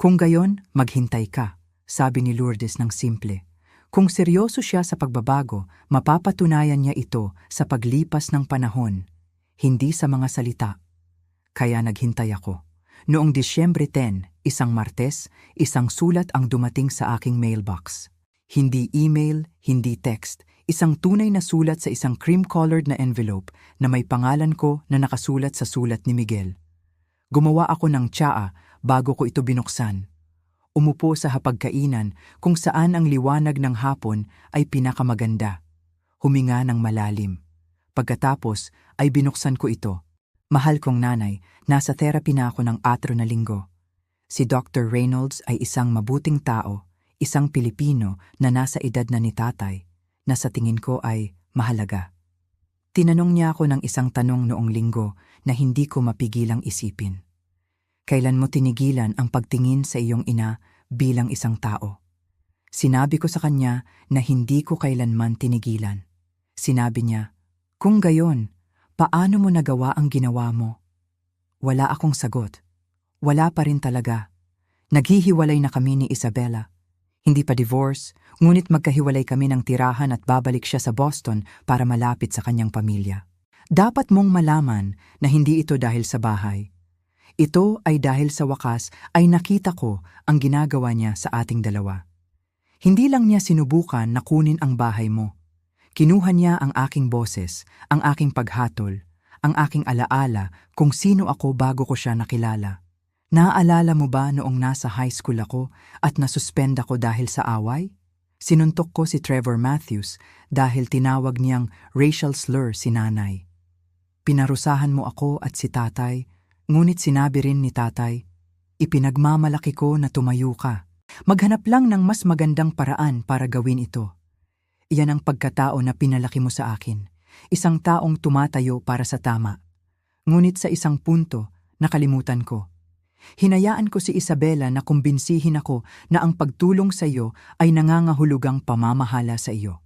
Kung gayon, maghintay ka, sabi ni Lourdes ng simple. Kung seryoso siya sa pagbabago, mapapatunayan niya ito sa paglipas ng panahon, hindi sa mga salita. Kaya naghintay ako. Noong Disyembre 10, isang Martes, isang sulat ang dumating sa aking mailbox. Hindi email, hindi text. Isang tunay na sulat sa isang cream-colored na envelope na may pangalan ko na nakasulat sa sulat ni Miguel. Gumawa ako ng tsaa bago ko ito binuksan. Umupo sa hapagkainan kung saan ang liwanag ng hapon ay pinakamaganda. Huminga ng malalim. Pagkatapos ay binuksan ko ito. Mahal kong nanay, nasa therapy na ako ng 4 na linggo. Si Dr. Reynolds ay isang mabuting tao, isang Pilipino na nasa edad na ni tatay, na sa tingin ko ay mahalaga. Tinanong niya ako ng isang tanong noong linggo na hindi ko mapigilang isipin. Kailan mo tinigilan ang pagtingin sa iyong ina bilang isang tao? Sinabi ko sa kanya na hindi ko kailanman tinigilan. Sinabi niya, kung gayon, paano mo nagawa ang ginawa mo? Wala akong sagot. Wala pa rin talaga. Naghihiwalay na kami ni Isabela. Hindi pa divorce, ngunit magkahiwalay kami ng tirahan at babalik siya sa Boston para malapit sa kanyang pamilya. Dapat mong malaman na hindi ito dahil sa bahay. Ito ay dahil sa wakas ay nakita ko ang ginagawa niya sa ating dalawa. Hindi lang niya sinubukan na kunin ang bahay mo. Kinuha niya ang aking boses, ang aking paghatol, ang aking alaala kung sino ako bago ko siya nakilala. Naaalala mo ba noong nasa high school ako at nasuspend ako dahil sa away? Sinuntok ko si Trevor Matthews dahil tinawag niyang racial slur si nanay. Pinarusahan mo ako at si tatay, ngunit sinabi rin ni tatay, ipinagmamalaki ko na tumayo ka. Maghanap lang ng mas magandang paraan para gawin ito. Iyan ang pagkatao na pinalaki mo sa akin, isang taong tumatayo para sa tama. Ngunit sa isang punto, nakalimutan ko. Hinayaan ko si Isabela na kumbinsihin ako na ang pagtulong sa iyo ay nangangahulugang pamamahala sa iyo,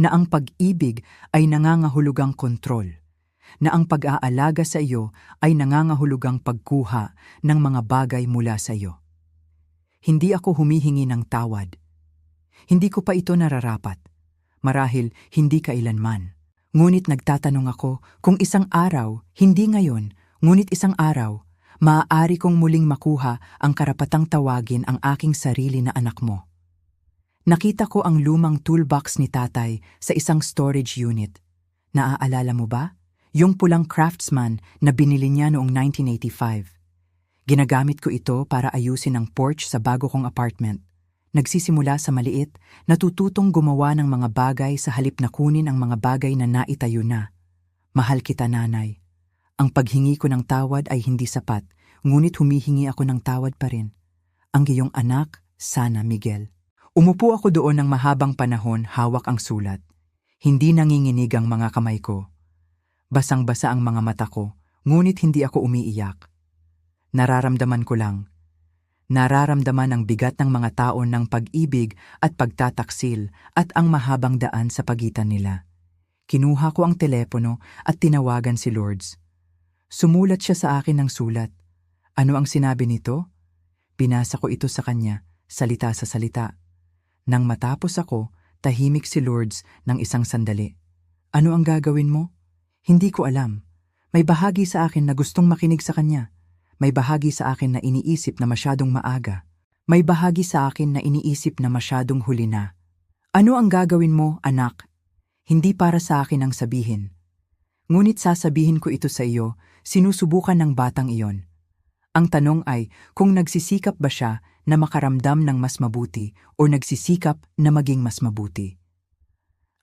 na ang pag-ibig ay nangangahulugang kontrol, na ang pag-aalaga sa iyo ay nangangahulugang pagkuha ng mga bagay mula sa iyo. Hindi ako humihingi ng tawad. Hindi ko pa ito nararapat. Marahil hindi kailanman. Ngunit nagtatanong ako kung isang araw, hindi ngayon, ngunit isang araw, maaari kong muling makuha ang karapatang tawagin ang aking sarili na anak mo. Nakita ko ang lumang toolbox ni tatay sa isang storage unit. Naaalala mo ba? Yung pulang Craftsman na binili niya noong 1985. Ginagamit ko ito para ayusin ang porch sa bago kong apartment. Nagsisimula sa maliit, natututong gumawa ng mga bagay sa halip na kunin ang mga bagay na naitayo na. Mahal kita, nanay. Ang paghingi ko ng tawad ay hindi sapat, ngunit humihingi ako ng tawad pa rin. Ang iyong anak, Sana Miguel. Umupo ako doon ng mahabang panahon, hawak ang sulat. Hindi nanginginig ang mga kamay ko. Basang-basa ang mga mata ko, ngunit hindi ako umiiyak. Nararamdaman ko lang. Nararamdaman ang bigat ng mga tao ng pag-ibig at pagtataksil at ang mahabang daan sa pagitan nila. Kinuha ko ang telepono at tinawagan si Lourdes. Sumulat siya sa akin ng sulat. Ano ang sinabi nito? Binasa ko ito sa kanya, salita sa salita. Nang matapos ako, tahimik si Lourdes ng isang sandali. Ano ang gagawin mo? Hindi ko alam. May bahagi sa akin na gustong makinig sa kanya. May bahagi sa akin na iniisip na masyadong maaga. May bahagi sa akin na iniisip na masyadong huli na. Ano ang gagawin mo, anak? Hindi para sa akin ang sabihin. Ngunit sasabihin ko ito sa iyo, sinusubukan ng batang iyon. Ang tanong ay kung nagsisikap ba siya na makaramdam ng mas mabuti o nagsisikap na maging mas mabuti.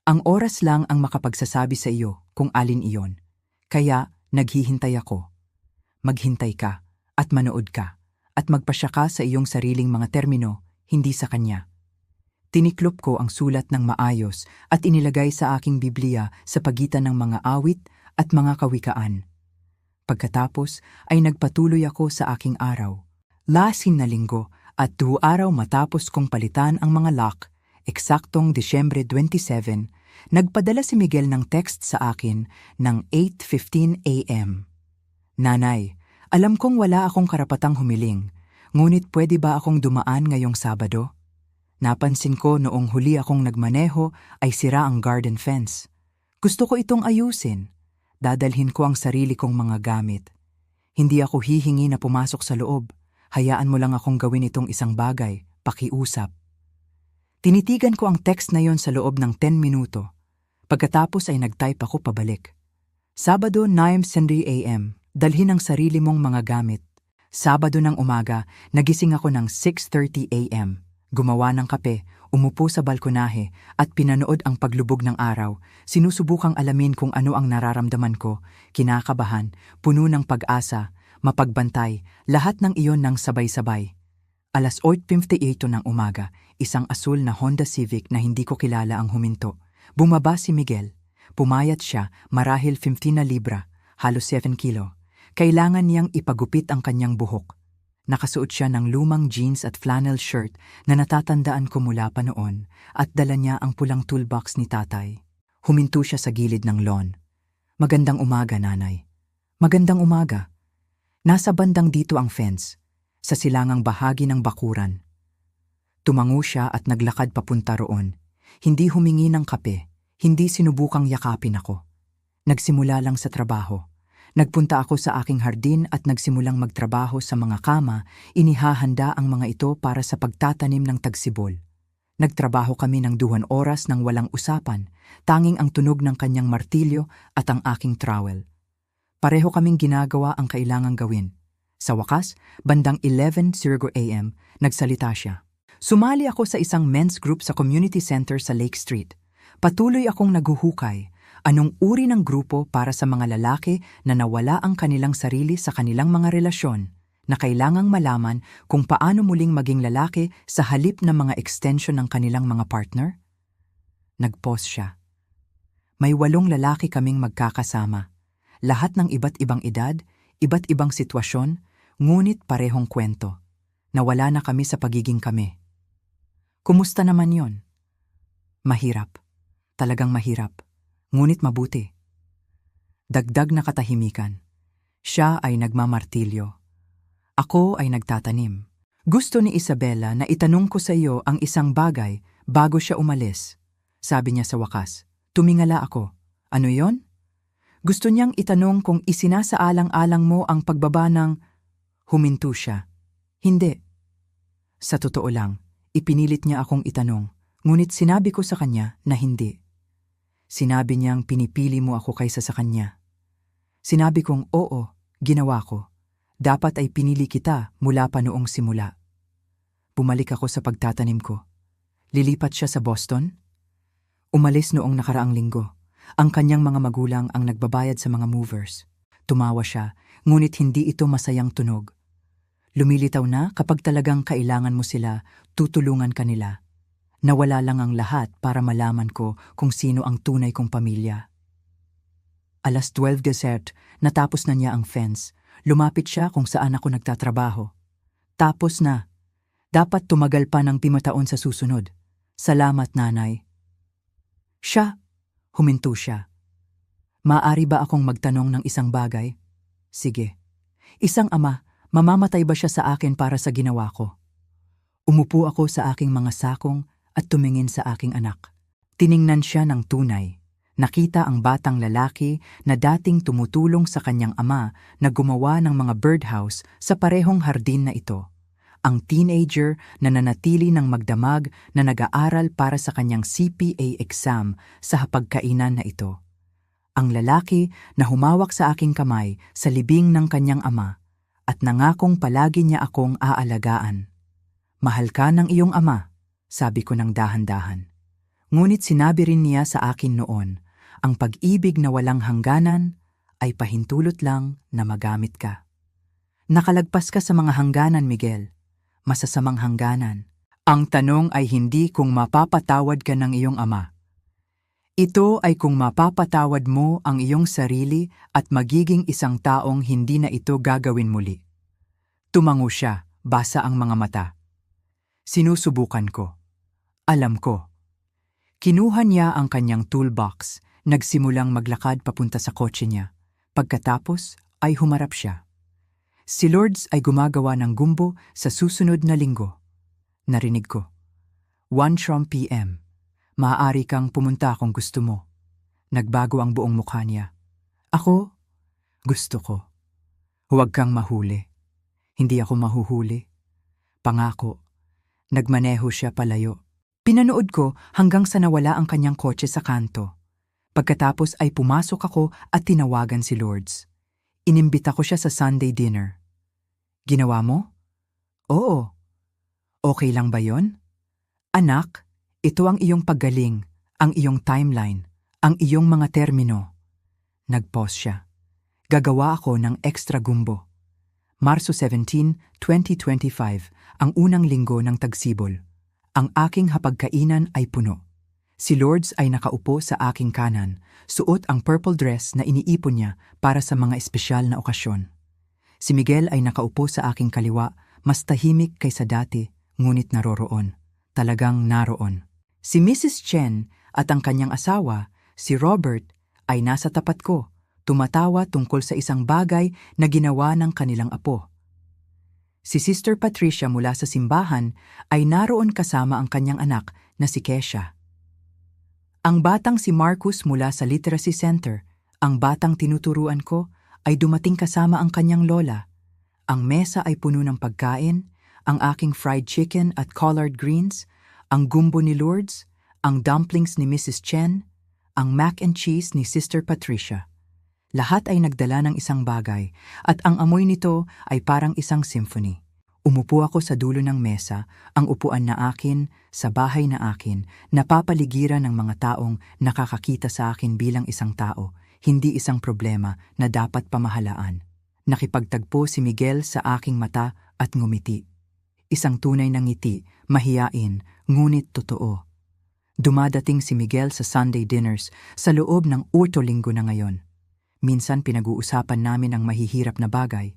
Ang oras lang ang makapagsasabi sa iyo kung alin iyon. Kaya naghihintay ako. Maghintay ka at manood ka at magpasya ka sa iyong sariling mga termino, hindi sa kanya. Tiniklop ko ang sulat ng maayos at inilagay sa aking Biblia sa pagitan ng mga awit at mga kawikaan. Pagkatapos ay nagpatuloy ako sa aking araw. Lasing na linggo at 2 araw matapos kong palitan ang mga lock, eksaktong Disyembre 27, nagpadala si Miguel ng text sa akin ng 8:15 a.m. Nanay, alam kong wala akong karapatang humiling, ngunit pwede ba akong dumaan ngayong Sabado? Napansin ko noong huli akong nagmaneho ay sira ang garden fence. Gusto ko itong ayusin. Dadalhin ko ang sarili kong mga gamit. Hindi ako hihingi na pumasok sa loob. Hayaan mo lang akong gawin itong isang bagay, pakiusap. Tinitigan ko ang text na yon sa loob ng 10 minuto. Pagkatapos ay nag-type ako pabalik. Sabado 9:00 a.m. Dalhin ang sarili mong mga gamit. Sabado ng umaga, nagising ako ng 6:30 a.m. Gumawa ng kape, umupo sa balkonahe at pinanood ang paglubog ng araw. Sinusubukang alamin kung ano ang nararamdaman ko, kinakabahan, puno ng pag-asa, mapagbantay, lahat ng iyon ng sabay-sabay. Alas 8:58 ng umaga, isang asul na Honda Civic na hindi ko kilala ang huminto. Bumaba si Miguel. Pumayat siya, marahil 15 na libra, halos 7 kilo. Kailangan niyang ipagupit ang kanyang buhok. Nakasuot siya ng lumang jeans at flannel shirt na natatandaan ko mula pa noon at dala niya ang pulang toolbox ni tatay. Huminto siya sa gilid ng lawn. Magandang umaga, nanay. Magandang umaga. Nasa bandang dito ang fence, sa silangang bahagi ng bakuran. Tumango siya at naglakad papunta roon. Hindi humingi ng kape, hindi sinubukang yakapin ako. Nagsimula lang sa trabaho. Nagpunta ako sa aking hardin at nagsimulang magtrabaho sa mga kama, inihahanda ang mga ito para sa pagtatanim ng tagsibol. Nagtrabaho kami ng 2 oras nang walang usapan, tanging ang tunog ng kanyang martilyo at ang aking trowel. Pareho kaming ginagawa ang kailangang gawin. Sa wakas, bandang 11:00 a.m., nagsalita siya. Sumali ako sa isang men's group sa community center sa Lake Street. Patuloy akong naghuhukay. Anong uri ng grupo para sa mga lalaki na nawala ang kanilang sarili sa kanilang mga relasyon, na kailangang malaman kung paano muling maging lalaki sa halip ng mga extension ng kanilang mga partner? Nag-pause siya. May 8 lalaki kaming magkakasama. Lahat ng iba't ibang edad, iba't ibang sitwasyon, ngunit parehong kwento. Nawala na kami sa pagiging kami. Kumusta naman yon? Mahirap. Talagang mahirap. Ngunit mabuti. Dagdag na katahimikan. Siya ay nagmamartilyo. Ako ay nagtatanim. Gusto ni Isabella na itanong ko sa iyo ang isang bagay bago siya umalis. Sabi niya sa wakas. Tumingala ako. Ano yon? Gusto niyang itanong kung isinasaalang-alang mo ang pagbaba ng... Huminto siya. Hindi. Sa totoo lang, ipinilit niya akong itanong. Ngunit sinabi ko sa kanya na hindi. Sinabi niyang pinipili mo ako kaysa sa kanya. Sinabi kong oo, ginawa ko. Dapat ay pinili kita mula pa noong simula. Bumalik ako sa pagtatanim ko. Lilipat siya sa Boston. Umalis noong nakaraang linggo. Ang kanyang mga magulang ang nagbabayad sa mga movers. Tumawa siya, ngunit hindi ito masayang tunog. Lumilitaw na kapag talagang kailangan mo sila, tutulungan ka nila. Nawala lang ang lahat para malaman ko kung sino ang tunay kong pamilya. 12:00 gazette, natapos na niya ang fence. Lumapit siya kung saan ako nagtatrabaho. Tapos na. Dapat tumagal pa ng 5 taon sa susunod. Salamat, nanay. Siya. Huminto siya. Maaari ba akong magtanong ng isang bagay? Sige. Isang ama, mamamatay ba siya sa akin para sa ginawa ko? Umupo ako sa aking mga sakong at tumingin sa aking anak. Tiningnan siya ng tunay. Nakita ang batang lalaki na dating tumutulong sa kanyang ama na gumawa ng mga birdhouse sa parehong hardin na ito. Ang teenager na nanatili ng magdamag na nag-aaral para sa kanyang CPA exam sa hapagkainan na ito. Ang lalaki na humawak sa aking kamay sa libing ng kanyang ama at nangakong palagi niya akong aalagaan. Mahal ka ng iyong ama, sabi ko ng dahan-dahan. Ngunit sinabi rin niya sa akin noon, ang pag-ibig na walang hangganan ay pahintulot lang na magamit ka. Nakalagpas ka sa mga hangganan, Miguel. Masasamang hangganan. Ang tanong ay hindi kung mapapatawad ka ng iyong ama. Ito ay kung mapapatawad mo ang iyong sarili at magiging isang taong hindi na ito gagawin muli. Tumango siya, basa ang mga mata. Sinusubukan ko. Alam ko. Kinuha niya ang kanyang toolbox, nagsimulang maglakad papunta sa kotse niya. Pagkatapos ay humarap siya. Si Lourdes ay gumagawa ng gumbo sa susunod na linggo. Narinig ko. 1 p.m. Maaari kang pumunta kung gusto mo. Nagbago ang buong mukha niya. Ako? Gusto ko. Huwag kang mahuli. Hindi ako mahuhuli. Pangako. Nagmaneho siya palayo. Pinanood ko hanggang sa nawala ang kanyang kotse sa kanto. Pagkatapos ay pumasok ako at tinawagan si Lourdes. Inimbita ko siya sa Sunday dinner. Ginawa mo? Oo. Okay lang ba yon? Anak, ito ang iyong paggaling, ang iyong timeline, ang iyong mga termino. Nag-pause siya. Gagawa ako ng extra gumbo. Marso 17, 2025, ang unang linggo ng tagsibol. Ang aking hapagkainan ay puno. Si Lourdes ay nakaupo sa aking kanan, suot ang purple dress na iniipon niya para sa mga espesyal na okasyon. Si Miguel ay nakaupo sa aking kaliwa, mas tahimik kaysa dati, ngunit naroroon. Talagang naroon. Si Mrs. Chen at ang kanyang asawa, si Robert, ay nasa tapat ko, tumatawa tungkol sa isang bagay na ginawa ng kanilang apo. Si Sister Patricia mula sa simbahan ay naroon kasama ang kanyang anak na si Kesha. Ang batang si Marcus mula sa Literacy Center, ang batang tinuturuan ko, ay dumating kasama ang kanyang lola. Ang mesa ay puno ng pagkain, ang aking fried chicken at collard greens, ang gumbo ni Lourdes, ang dumplings ni Mrs. Chen, ang mac and cheese ni Sister Patricia. Lahat ay nagdala ng isang bagay at ang amoy nito ay parang isang symphony. Umupo ako sa dulo ng mesa, ang upuan na akin, sa bahay na akin, napapaligiran ng mga taong nakakakita sa akin bilang isang tao, hindi isang problema na dapat pamahalaan. Nakipagtagpo si Miguel sa aking mata at ngumiti. Isang tunay na ngiti, mahiyain, ngunit totoo. Dumadating si Miguel sa Sunday dinners sa loob ng 8 linggo na ngayon. Minsan pinag-uusapan namin ang mahihirap na bagay.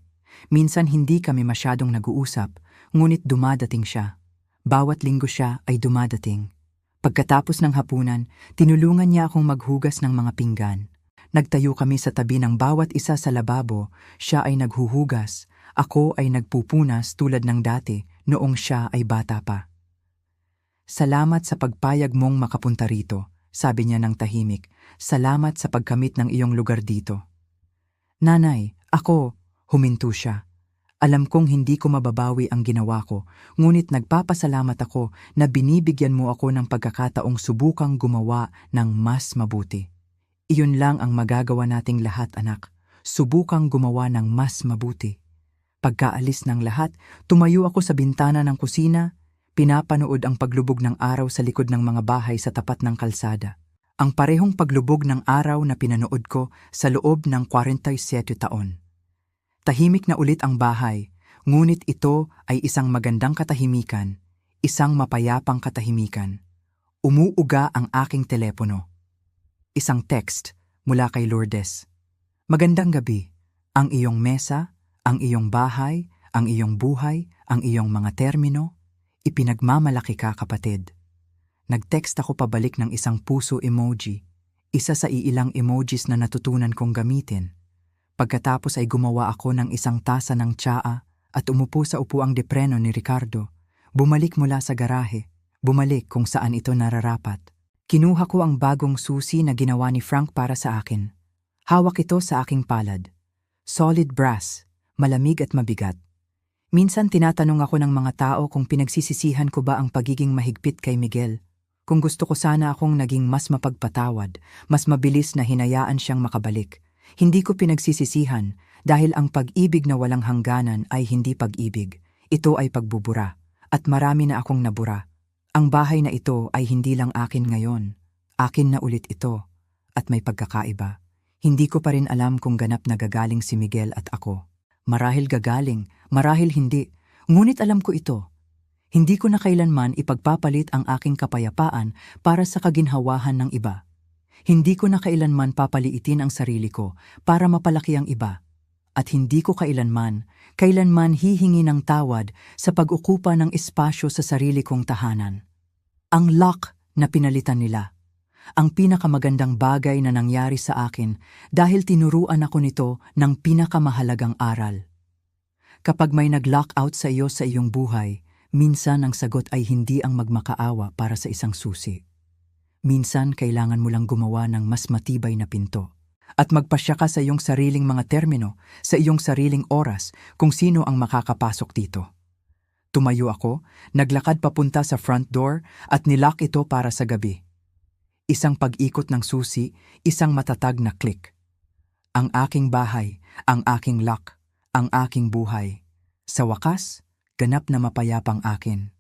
Minsan hindi kami masyadong nag-uusap, ngunit dumadating siya. Bawat linggo siya ay dumadating. Pagkatapos ng hapunan, tinulungan niya akong maghugas ng mga pinggan. Nagtayo kami sa tabi ng bawat isa sa lababo, siya ay naghuhugas, ako ay nagpupunas tulad ng dati noong siya ay bata pa. Salamat sa pagpayag mong makapunta rito, sabi niya ng tahimik. Salamat sa pagkamit ng iyong lugar dito. Nanay, ako, huminto siya. Alam kong hindi ko mababawi ang ginawa ko, ngunit nagpapasalamat ako na binibigyan mo ako ng pagkakataong subukang gumawa ng mas mabuti. Iyon lang ang magagawa nating lahat, anak. Subukang gumawa ng mas mabuti. Pagkaalis ng lahat, tumayo ako sa bintana ng kusina, pinapanood ang paglubog ng araw sa likod ng mga bahay sa tapat ng kalsada. Ang parehong paglubog ng araw na pinanood ko sa loob ng 47 taon. Tahimik na ulit ang bahay, ngunit ito ay isang magandang katahimikan, isang mapayapang katahimikan. Umuuga ang aking telepono. Isang text mula kay Lourdes. Magandang gabi. Ang iyong mesa, ang iyong bahay, ang iyong buhay, ang iyong mga termino, ipinagmamalaki ka, kapatid. Nag-text ako pabalik ng isang puso emoji, isa sa iilang emojis na natutunan kong gamitin. Pagkatapos ay gumawa ako ng isang tasa ng tsaa at umupo sa upuang depreno ni Ricardo. Bumalik mula sa garahe, bumalik kung saan ito nararapat. Kinuha ko ang bagong susi na ginawa ni Frank para sa akin. Hawak ito sa aking palad. Solid brass, malamig at mabigat. Minsan tinatanong ako ng mga tao kung pinagsisisihan ko ba ang pagiging mahigpit kay Miguel. Kung gusto ko sana akong naging mas mapagpatawad, mas mabilis na hinayaan siyang makabalik. Hindi ko pinagsisisihan dahil ang pag-ibig na walang hangganan ay hindi pag-ibig. Ito ay pagbubura. At marami na akong nabura. Ang bahay na ito ay hindi lang akin ngayon. Akin na ulit ito. At may pagkakaiba. Hindi ko pa rin alam kung ganap na gagaling si Miguel at ako. Marahil gagaling, marahil hindi. Ngunit alam ko ito. Hindi ko na kailanman ipagpapalit ang aking kapayapaan para sa kaginhawahan ng iba. Hindi ko na kailanman papaliitin ang sarili ko para mapalaki ang iba. At hindi ko kailanman hihingi ng tawad sa pag-ukupa ng espasyo sa sarili kong tahanan. Ang lock na pinalitan nila. Ang pinakamagandang bagay na nangyari sa akin dahil tinuruan ako nito ng pinakamahalagang aral. Kapag may nag-lockout sa iyo sa iyong buhay, minsan ang sagot ay hindi ang magmakaawa para sa isang susi. Minsan kailangan mo lang gumawa ng mas matibay na pinto. At magpasya ka sa iyong sariling mga termino, sa iyong sariling oras kung sino ang makakapasok dito. Tumayo ako, naglakad papunta sa front door at nilock ito para sa gabi. Isang pag-ikot ng susi, isang matatag na click. Ang aking bahay, ang aking lock, ang aking buhay. Sa wakas, ganap na mapayapang akin.